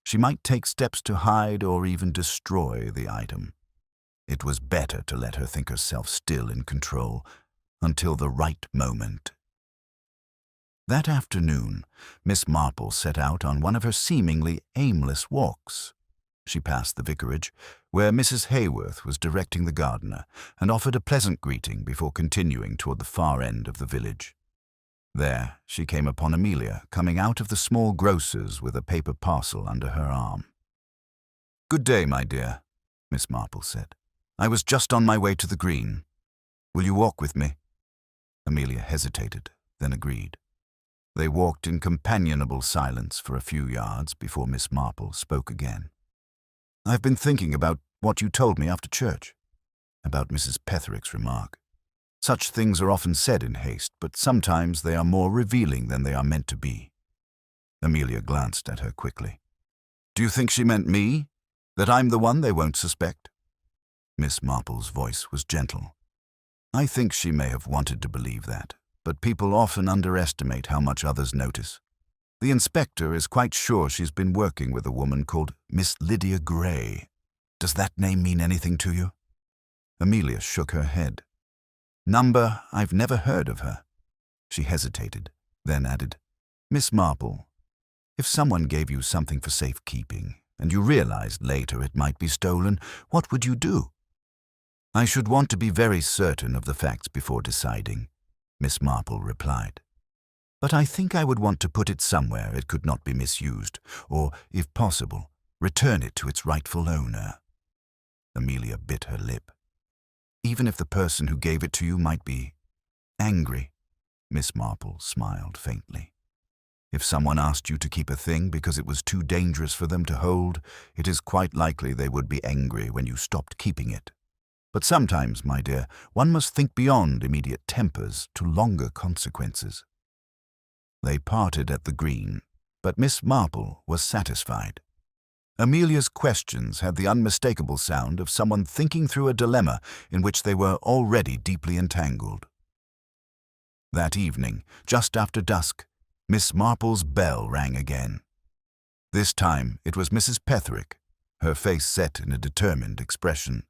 she might take steps to hide or even destroy the item. It was better to let her think herself still in control until the right moment. That afternoon, Miss Marple set out on one of her seemingly aimless walks. She passed the vicarage, where Mrs. Hayworth was directing the gardener, and offered a pleasant greeting before continuing toward the far end of the village. There, she came upon Amelia, coming out of the small grocer's with a paper parcel under her arm. "Good day, my dear," Miss Marple said. "I was just on my way to the green. Will you walk with me?" Amelia hesitated, then agreed. They walked in companionable silence for a few yards before Miss Marple spoke again. "I've been thinking about what you told me after church, about Mrs. Petherick's remark. Such things are often said in haste, but sometimes they are more revealing than they are meant to be." Amelia glanced at her quickly. "Do you think she meant me? That I'm the one they won't suspect?" Miss Marple's voice was gentle. "I think she may have wanted to believe that, but people often underestimate how much others notice. The inspector is quite sure she's been working with a woman called Miss Lydia Gray. Does that name mean anything to you?" Amelia shook her head. "Number, I've never heard of her." She hesitated, then added, "Miss Marple, if someone gave you something for safekeeping, and you realized later it might be stolen, what would you do?" "I should want to be very certain of the facts before deciding," Miss Marple replied. "But I think I would want to put it somewhere it could not be misused, or, if possible, return it to its rightful owner." Amelia bit her lip. "Even if the person who gave it to you might be angry," Miss Marple smiled faintly. "If someone asked you to keep a thing because it was too dangerous for them to hold, it is quite likely they would be angry when you stopped keeping it. But sometimes, my dear, one must think beyond immediate tempers to longer consequences." They parted at the green, but Miss Marple was satisfied. Amelia's questions had the unmistakable sound of someone thinking through a dilemma in which they were already deeply entangled. That evening, just after dusk, Miss Marple's bell rang again. This time it was Mrs. Petherick, her face set in a determined expression.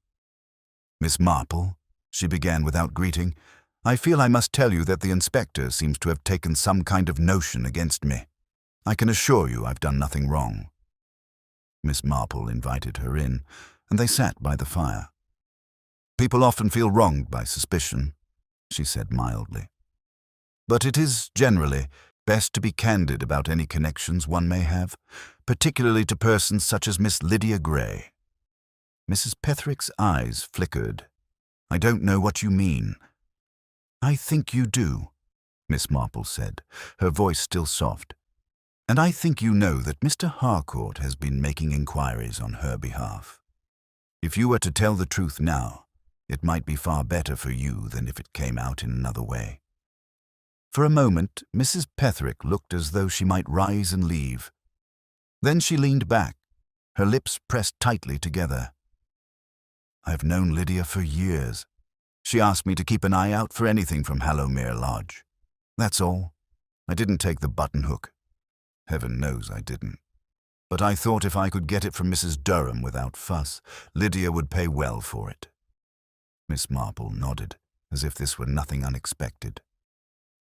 "Miss Marple," she began without greeting, "I feel I must tell you that the inspector seems to have taken some kind of notion against me. I can assure you I've done nothing wrong." Miss Marple invited her in, and they sat by the fire. "People often feel wronged by suspicion," she said mildly. "But it is, generally, best to be candid about any connections one may have, particularly to persons such as Miss Lydia Gray." Mrs. Petherick's eyes flickered. "I don't know what you mean." "I think you do," Miss Marple said, her voice still soft. "And I think you know that Mr. Harcourt has been making inquiries on her behalf. If you were to tell the truth now, it might be far better for you than if it came out in another way." For a moment, Mrs. Petherick looked as though she might rise and leave. Then she leaned back, her lips pressed tightly together. "I've known Lydia for years. She asked me to keep an eye out for anything from Hallowmere Lodge. That's all. I didn't take the buttonhook. Heaven knows I didn't. But I thought if I could get it from Mrs. Durham without fuss, Lydia would pay well for it." Miss Marple nodded, as if this were nothing unexpected.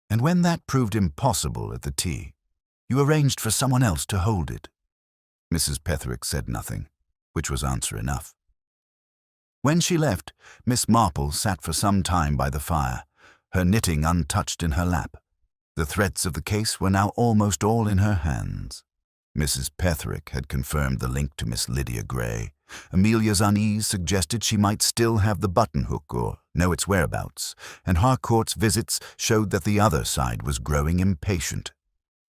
"And when that proved impossible at the tea, you arranged for someone else to hold it?" Mrs. Petherick said nothing, which was answer enough. When she left, Miss Marple sat for some time by the fire, her knitting untouched in her lap. The threads of the case were now almost all in her hands. Mrs. Petherick had confirmed the link to Miss Lydia Gray. Amelia's unease suggested she might still have the buttonhook or know its whereabouts, and Harcourt's visits showed that the other side was growing impatient.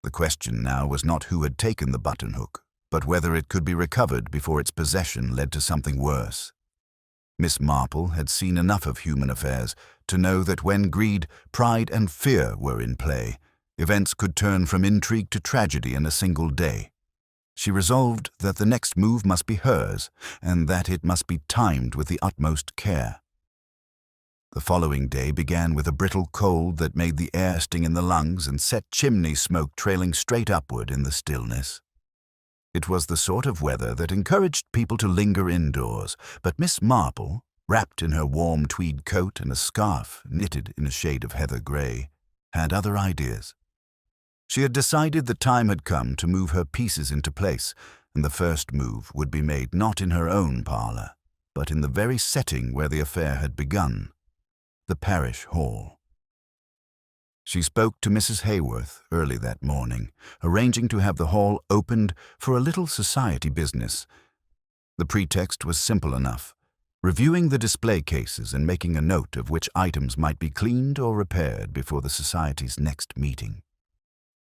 The question now was not who had taken the buttonhook, but whether it could be recovered before its possession led to something worse. Miss Marple had seen enough of human affairs to know that when greed, pride, and fear were in play, events could turn from intrigue to tragedy in a single day. She resolved that the next move must be hers, and that it must be timed with the utmost care. The following day began with a brittle cold that made the air sting in the lungs and set chimney smoke trailing straight upward in the stillness. It was the sort of weather that encouraged people to linger indoors, but Miss Marple, wrapped in her warm tweed coat and a scarf knitted in a shade of heather grey, had other ideas. She had decided the time had come to move her pieces into place, and the first move would be made not in her own parlour, but in the very setting where the affair had begun, the parish hall. She spoke to Mrs. Hayworth early that morning, arranging to have the hall opened for a little society business. The pretext was simple enough: reviewing the display cases and making a note of which items might be cleaned or repaired before the society's next meeting.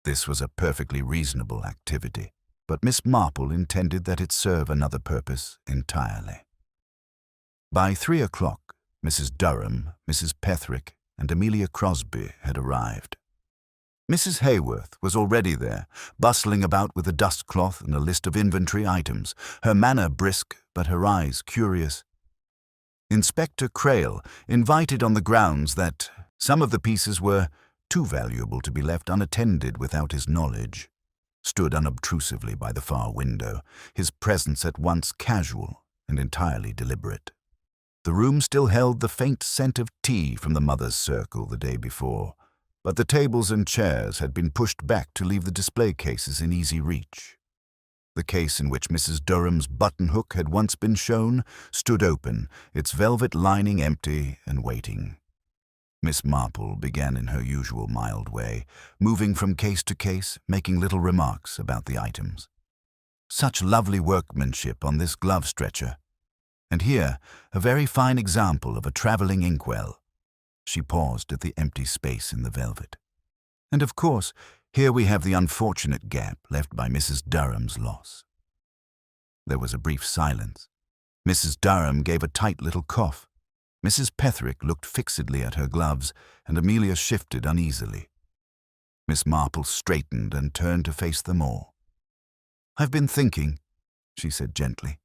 This was a perfectly reasonable activity, but Miss Marple intended that it serve another purpose entirely. By 3 o'clock, Mrs. Durham, Mrs. Petherick, and Amelia Crosby had arrived. Mrs. Hayworth was already there, bustling about with a dustcloth and a list of inventory items, her manner brisk but her eyes curious. Inspector Crail, invited on the grounds that some of the pieces were too valuable to be left unattended without his knowledge, stood unobtrusively by the far window, his presence at once casual and entirely deliberate. The room still held the faint scent of tea from the Mother's Circle the day before, but the tables and chairs had been pushed back to leave the display cases in easy reach. The case in which Mrs. Durham's buttonhook had once been shown stood open, its velvet lining empty and waiting. Miss Marple began in her usual mild way, moving from case to case, making little remarks about the items. Such lovely workmanship on this glove stretcher. And here, a very fine example of a travelling inkwell. She paused at the empty space in the velvet. And of course, here we have the unfortunate gap left by Mrs. Durham's loss. There was a brief silence. Mrs. Durham gave a tight little cough. Mrs. Petherick looked fixedly at her gloves, and Amelia shifted uneasily. Miss Marple straightened and turned to face them all. "I've been thinking," she said gently,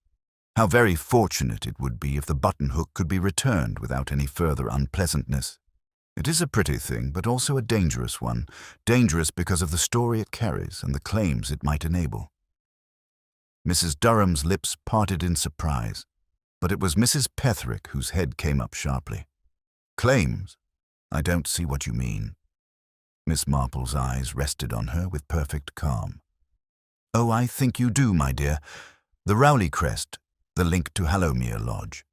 "how very fortunate it would be if the buttonhook could be returned without any further unpleasantness. It is a pretty thing, but also a dangerous one, dangerous because of the story it carries and the claims it might enable." Mrs. Durham's lips parted in surprise, but it was Mrs. Petherick whose head came up sharply. "Claims? I don't see what you mean." Miss Marple's eyes rested on her with perfect calm. "Oh, I think you do, my dear. The Rowley crest, the link to Hallowmere Lodge,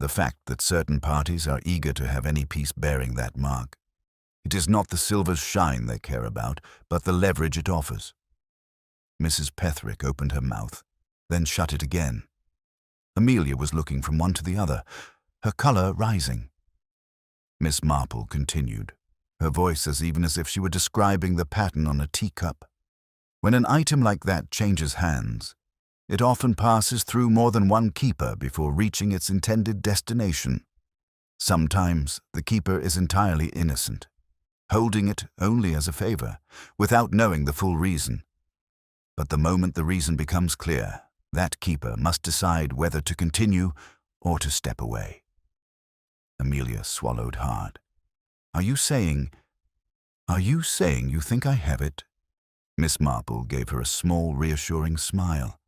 the fact that certain parties are eager to have any piece bearing that mark. It is not the silver's shine they care about, but the leverage it offers. Mrs. Petherick opened her mouth, then shut it again. Amelia was looking from one to the other, her colour rising. Miss Marple continued, her voice as even as if she were describing the pattern on a teacup. When an item like that changes hands, it often passes through more than one keeper before reaching its intended destination. Sometimes the keeper is entirely innocent, holding it only as a favor, without knowing the full reason. But the moment the reason becomes clear, that keeper must decide whether to continue or to step away. Amelia swallowed hard. Are you saying you think I have it?" Miss Marple gave her a small, reassuring smile.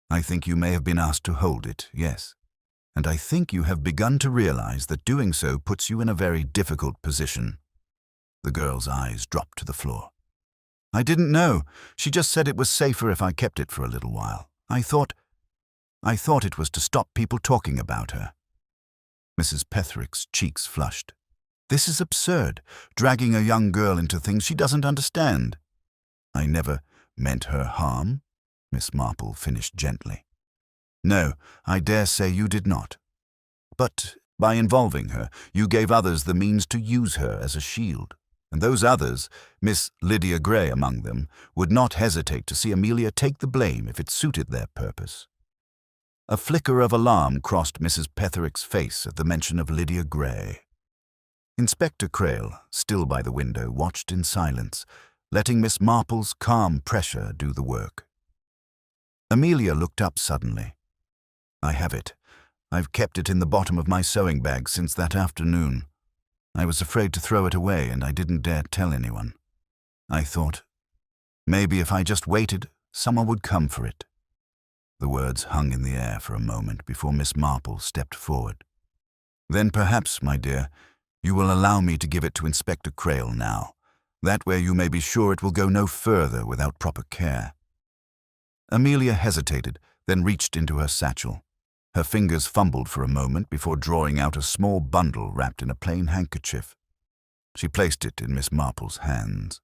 "I think you may have been asked to hold it, yes. And I think you have begun to realize that doing so puts you in a very difficult position." The girl's eyes dropped to the floor. "I didn't know. She just said it was safer if I kept it for a little while. I thought it was to stop people talking about her." Mrs. Petherick's cheeks flushed. "This is absurd, dragging a young girl into things she doesn't understand." "I never meant her harm," Miss Marple finished gently. "No, I dare say you did not. But by involving her, you gave others the means to use her as a shield. And those others, Miss Lydia Gray among them, would not hesitate to see Amelia take the blame if it suited their purpose." A flicker of alarm crossed Mrs. Petherick's face at the mention of Lydia Gray. Inspector Crail, still by the window, watched in silence, letting Miss Marple's calm pressure do the work. Amelia looked up suddenly. "I have it. I've kept it in the bottom of my sewing bag since that afternoon. I was afraid to throw it away, and I didn't dare tell anyone. I thought, maybe if I just waited, someone would come for it." The words hung in the air for a moment before Miss Marple stepped forward. "Then perhaps, my dear, you will allow me to give it to Inspector Crail now. That way you may be sure it will go no further without proper care." Amelia hesitated, then reached into her satchel. Her fingers fumbled for a moment before drawing out a small bundle wrapped in a plain handkerchief. She placed it in Miss Marple's hands.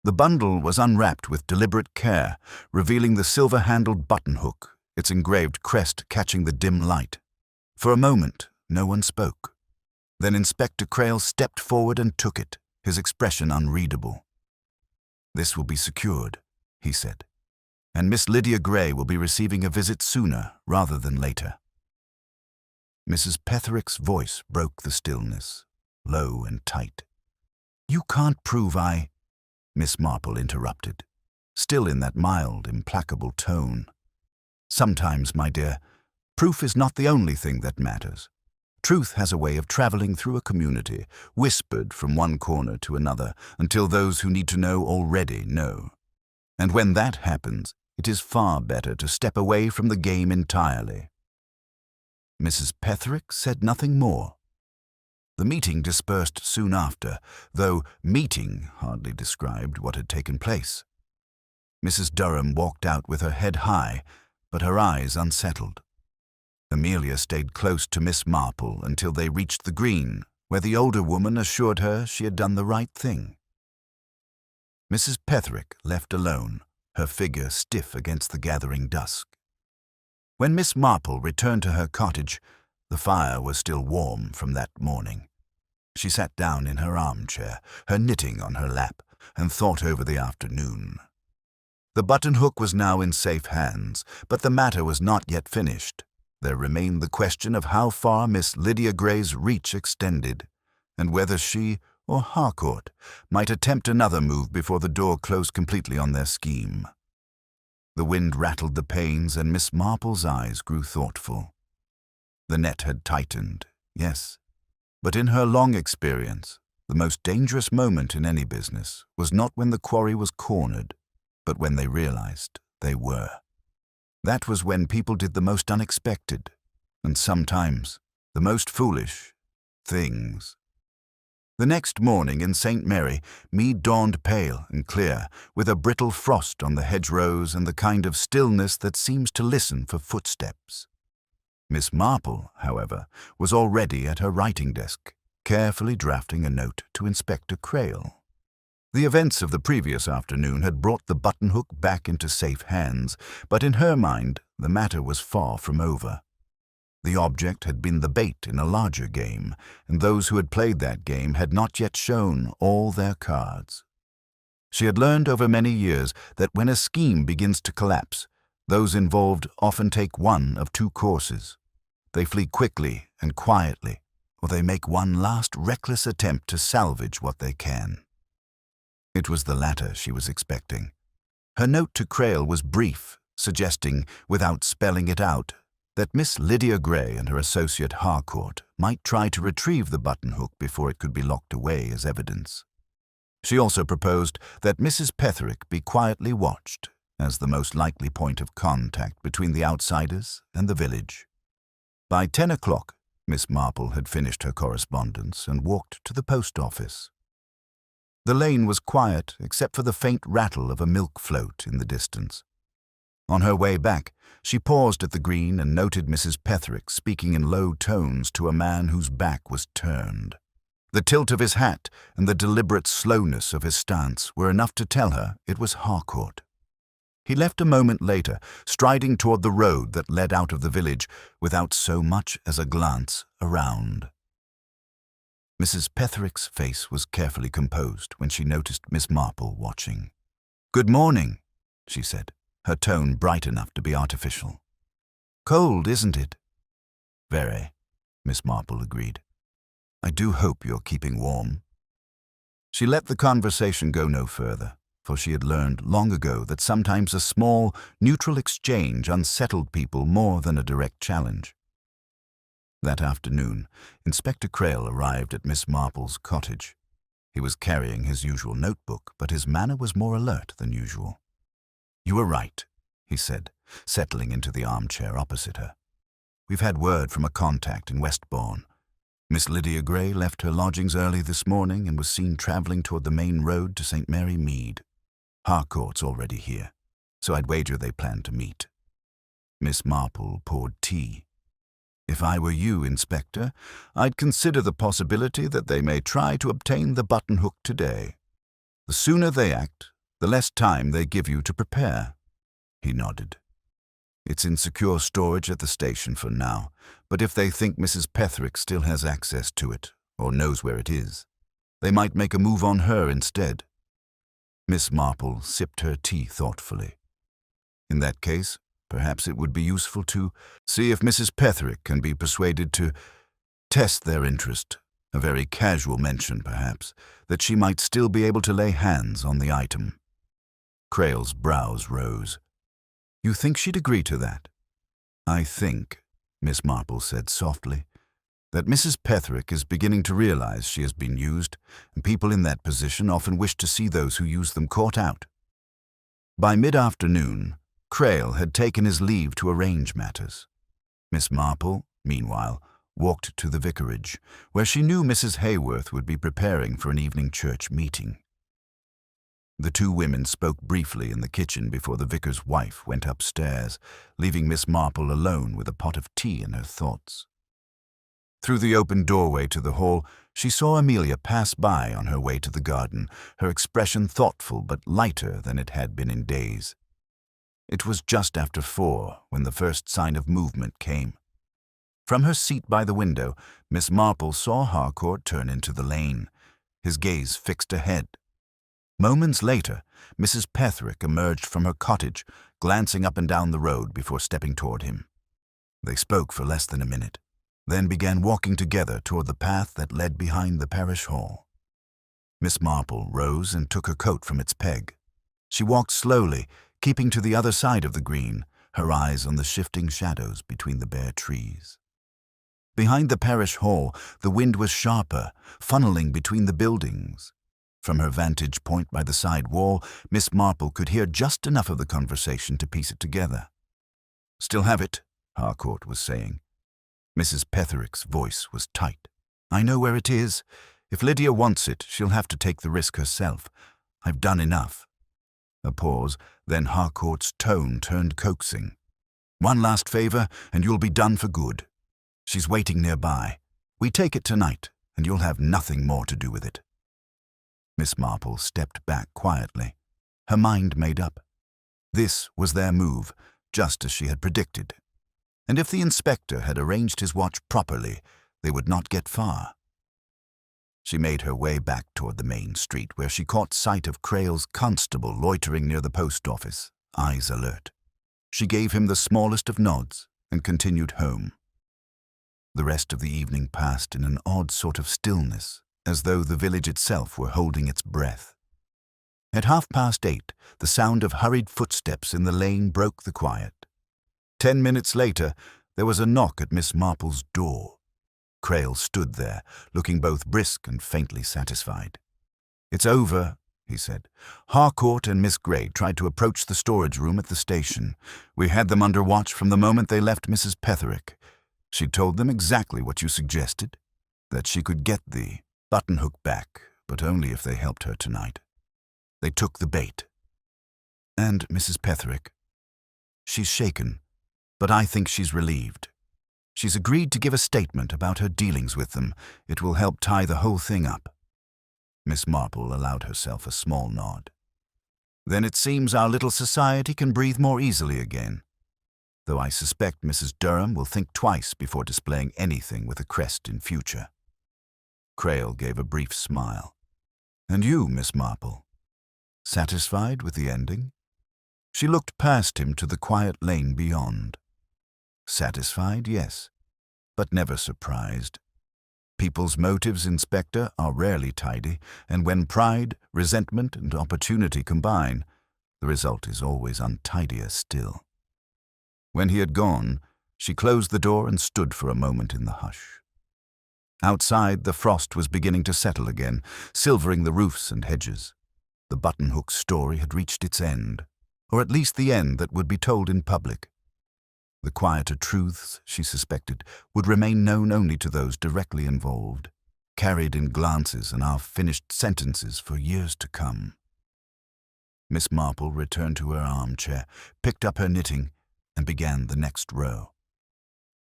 The bundle was unwrapped with deliberate care, revealing the silver-handled buttonhook, its engraved crest catching the dim light. For a moment, no one spoke. Then Inspector Crail stepped forward and took it, his expression unreadable. "This will be secured," he said, "and Miss Lydia Gray will be receiving a visit sooner rather than later." Mrs. Petherick's voice broke the stillness, low and tight. "You can't prove I—" Miss Marple interrupted, still in that mild, implacable tone. "Sometimes, my dear, proof is not the only thing that matters. Truth has a way of traveling through a community, whispered from one corner to another, until those who need to know already know. And when that happens, it is far better to step away from the game entirely." Mrs. Petherick said nothing more. The meeting dispersed soon after, though meeting hardly described what had taken place. Mrs. Durham walked out with her head high, but her eyes unsettled. Amelia stayed close to Miss Marple until they reached the green, where the older woman assured her she had done the right thing. Mrs. Petherick left alone, her figure stiff against the gathering dusk. When Miss Marple returned to her cottage, the fire was still warm from that morning. She sat down in her armchair, her knitting on her lap, and thought over the afternoon. The buttonhook was now in safe hands, but the matter was not yet finished. There remained the question of how far Miss Lydia Gray's reach extended, and whether she or Harcourt might attempt another move before the door closed completely on their scheme. The wind rattled the panes, and Miss Marple's eyes grew thoughtful. The net had tightened, yes, but in her long experience, the most dangerous moment in any business was not when the quarry was cornered, but when they realized they were. That was when people did the most unexpected, and sometimes the most foolish, things. The next morning in St. Mary, Mead dawned pale and clear, with a brittle frost on the hedgerows and the kind of stillness that seems to listen for footsteps. Miss Marple, however, was already at her writing desk, carefully drafting a note to Inspector Crail. The events of the previous afternoon had brought the buttonhook back into safe hands, but in her mind the matter was far from over. The object had been the bait in a larger game, and those who had played that game had not yet shown all their cards. She had learned over many years that when a scheme begins to collapse, those involved often take one of two courses. They flee quickly and quietly, or they make one last reckless attempt to salvage what they can. It was the latter she was expecting. Her note to Crail was brief, suggesting, without spelling it out, that Miss Lydia Gray and her associate Harcourt might try to retrieve the buttonhook before it could be locked away as evidence. She also proposed that Mrs. Petherick be quietly watched as the most likely point of contact between the outsiders and the village. By 10 o'clock, Miss Marple had finished her correspondence and walked to the post office. The lane was quiet except for the faint rattle of a milk float in the distance. On her way back, she paused at the green and noted Mrs. Petherick speaking in low tones to a man whose back was turned. The tilt of his hat and the deliberate slowness of his stance were enough to tell her it was Harcourt. He left a moment later, striding toward the road that led out of the village without so much as a glance around. Mrs. Petherick's face was carefully composed when she noticed Miss Marple watching. "Good morning," she said, her tone bright enough to be artificial. "Cold, isn't it?" "Very," Miss Marple agreed. "I do hope you're keeping warm." She let the conversation go no further, for she had learned long ago that sometimes a small, neutral exchange unsettled people more than a direct challenge. That afternoon, Inspector Crail arrived at Miss Marple's cottage. He was carrying his usual notebook, but his manner was more alert than usual. "You were right," he said, settling into the armchair opposite her. "We've had word from a contact in Westbourne. Miss Lydia Gray left her lodgings early this morning and was seen travelling toward the main road to St. Mary Mead. Harcourt's already here, so I'd wager they plan to meet." Miss Marple poured tea. "If I were you, Inspector, I'd consider the possibility that they may try to obtain the buttonhook today. The sooner they act, the less time they give you to prepare." He nodded. "It's in secure storage at the station for now, but if they think Mrs. Petherick still has access to it, or knows where it is, they might make a move on her instead." Miss Marple sipped her tea thoughtfully. "In that case, perhaps it would be useful to see if Mrs. Petherick can be persuaded to test their interest, a very casual mention, perhaps, that she might still be able to lay hands on the item." Crail's brows rose. "You think she'd agree to that?" "I think," Miss Marple said softly, "that Mrs. Petherick is beginning to realize she has been used, and people in that position often wish to see those who use them caught out." By mid-afternoon, Crail had taken his leave to arrange matters. Miss Marple, meanwhile, walked to the vicarage, where she knew Mrs. Hayworth would be preparing for an evening church meeting. The two women spoke briefly in the kitchen before the vicar's wife went upstairs, leaving Miss Marple alone with a pot of tea in her thoughts. Through the open doorway to the hall, she saw Amelia pass by on her way to the garden, her expression thoughtful but lighter than it had been in days. It was just after 4 when the first sign of movement came. From her seat by the window, Miss Marple saw Harcourt turn into the lane, his gaze fixed ahead. Moments later, Mrs. Petherick emerged from her cottage, glancing up and down the road before stepping toward him. They spoke for less than a minute, then began walking together toward the path that led behind the parish hall. Miss Marple rose and took her coat from its peg. She walked slowly, keeping to the other side of the green, her eyes on the shifting shadows between the bare trees. Behind the parish hall, the wind was sharper, funneling between the buildings. From her vantage point by the side wall, Miss Marple could hear just enough of the conversation to piece it together. "Still have it," Harcourt was saying. Mrs. Petherick's voice was tight. "I know where it is. If Lydia wants it, she'll have to take the risk herself. I've done enough." A pause, then Harcourt's tone turned coaxing. "One last favor, and you'll be done for good. She's waiting nearby. We take it tonight, and you'll have nothing more to do with it." Miss Marple stepped back quietly, her mind made up. This was their move, just as she had predicted. And if the inspector had arranged his watch properly, they would not get far. She made her way back toward the main street, where she caught sight of Crail's constable loitering near the post office, eyes alert. She gave him the smallest of nods and continued home. The rest of the evening passed in an odd sort of stillness, as though the village itself were holding its breath. At 8:30, the sound of hurried footsteps in the lane broke the quiet. 10 minutes later, there was a knock at Miss Marple's door. Crail stood there, looking both brisk and faintly satisfied. "It's over," he said. "Harcourt and Miss Grey tried to approach the storage room at the station. We had them under watch from the moment they left Mrs. Petherick. She told them exactly what you suggested, that she could get the buttonhook back, but only if they helped her tonight. They took the bait." "And Mrs. Petherick?" "She's shaken, but I think she's relieved. She's agreed to give a statement about her dealings with them. It will help tie the whole thing up." Miss Marple allowed herself a small nod. "Then it seems our little society can breathe more easily again. Though I suspect Mrs. Durham will think twice before displaying anything with a crest in future." Crail gave a brief smile. "And you, Miss Marple? Satisfied with the ending?" She looked past him to the quiet lane beyond. "Satisfied, yes, but never surprised. People's motives, Inspector, are rarely tidy, and when pride, resentment, and opportunity combine, the result is always untidier still." When he had gone, she closed the door and stood for a moment in the hush. Outside, the frost was beginning to settle again, silvering the roofs and hedges. The buttonhook story had reached its end, or at least the end that would be told in public. The quieter truths, she suspected, would remain known only to those directly involved, carried in glances and half-finished sentences for years to come. Miss Marple returned to her armchair, picked up her knitting, and began the next row.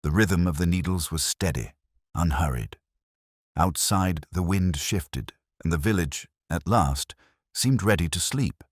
The rhythm of the needles was steady, unhurried. Outside, the wind shifted, and the village, at last, seemed ready to sleep.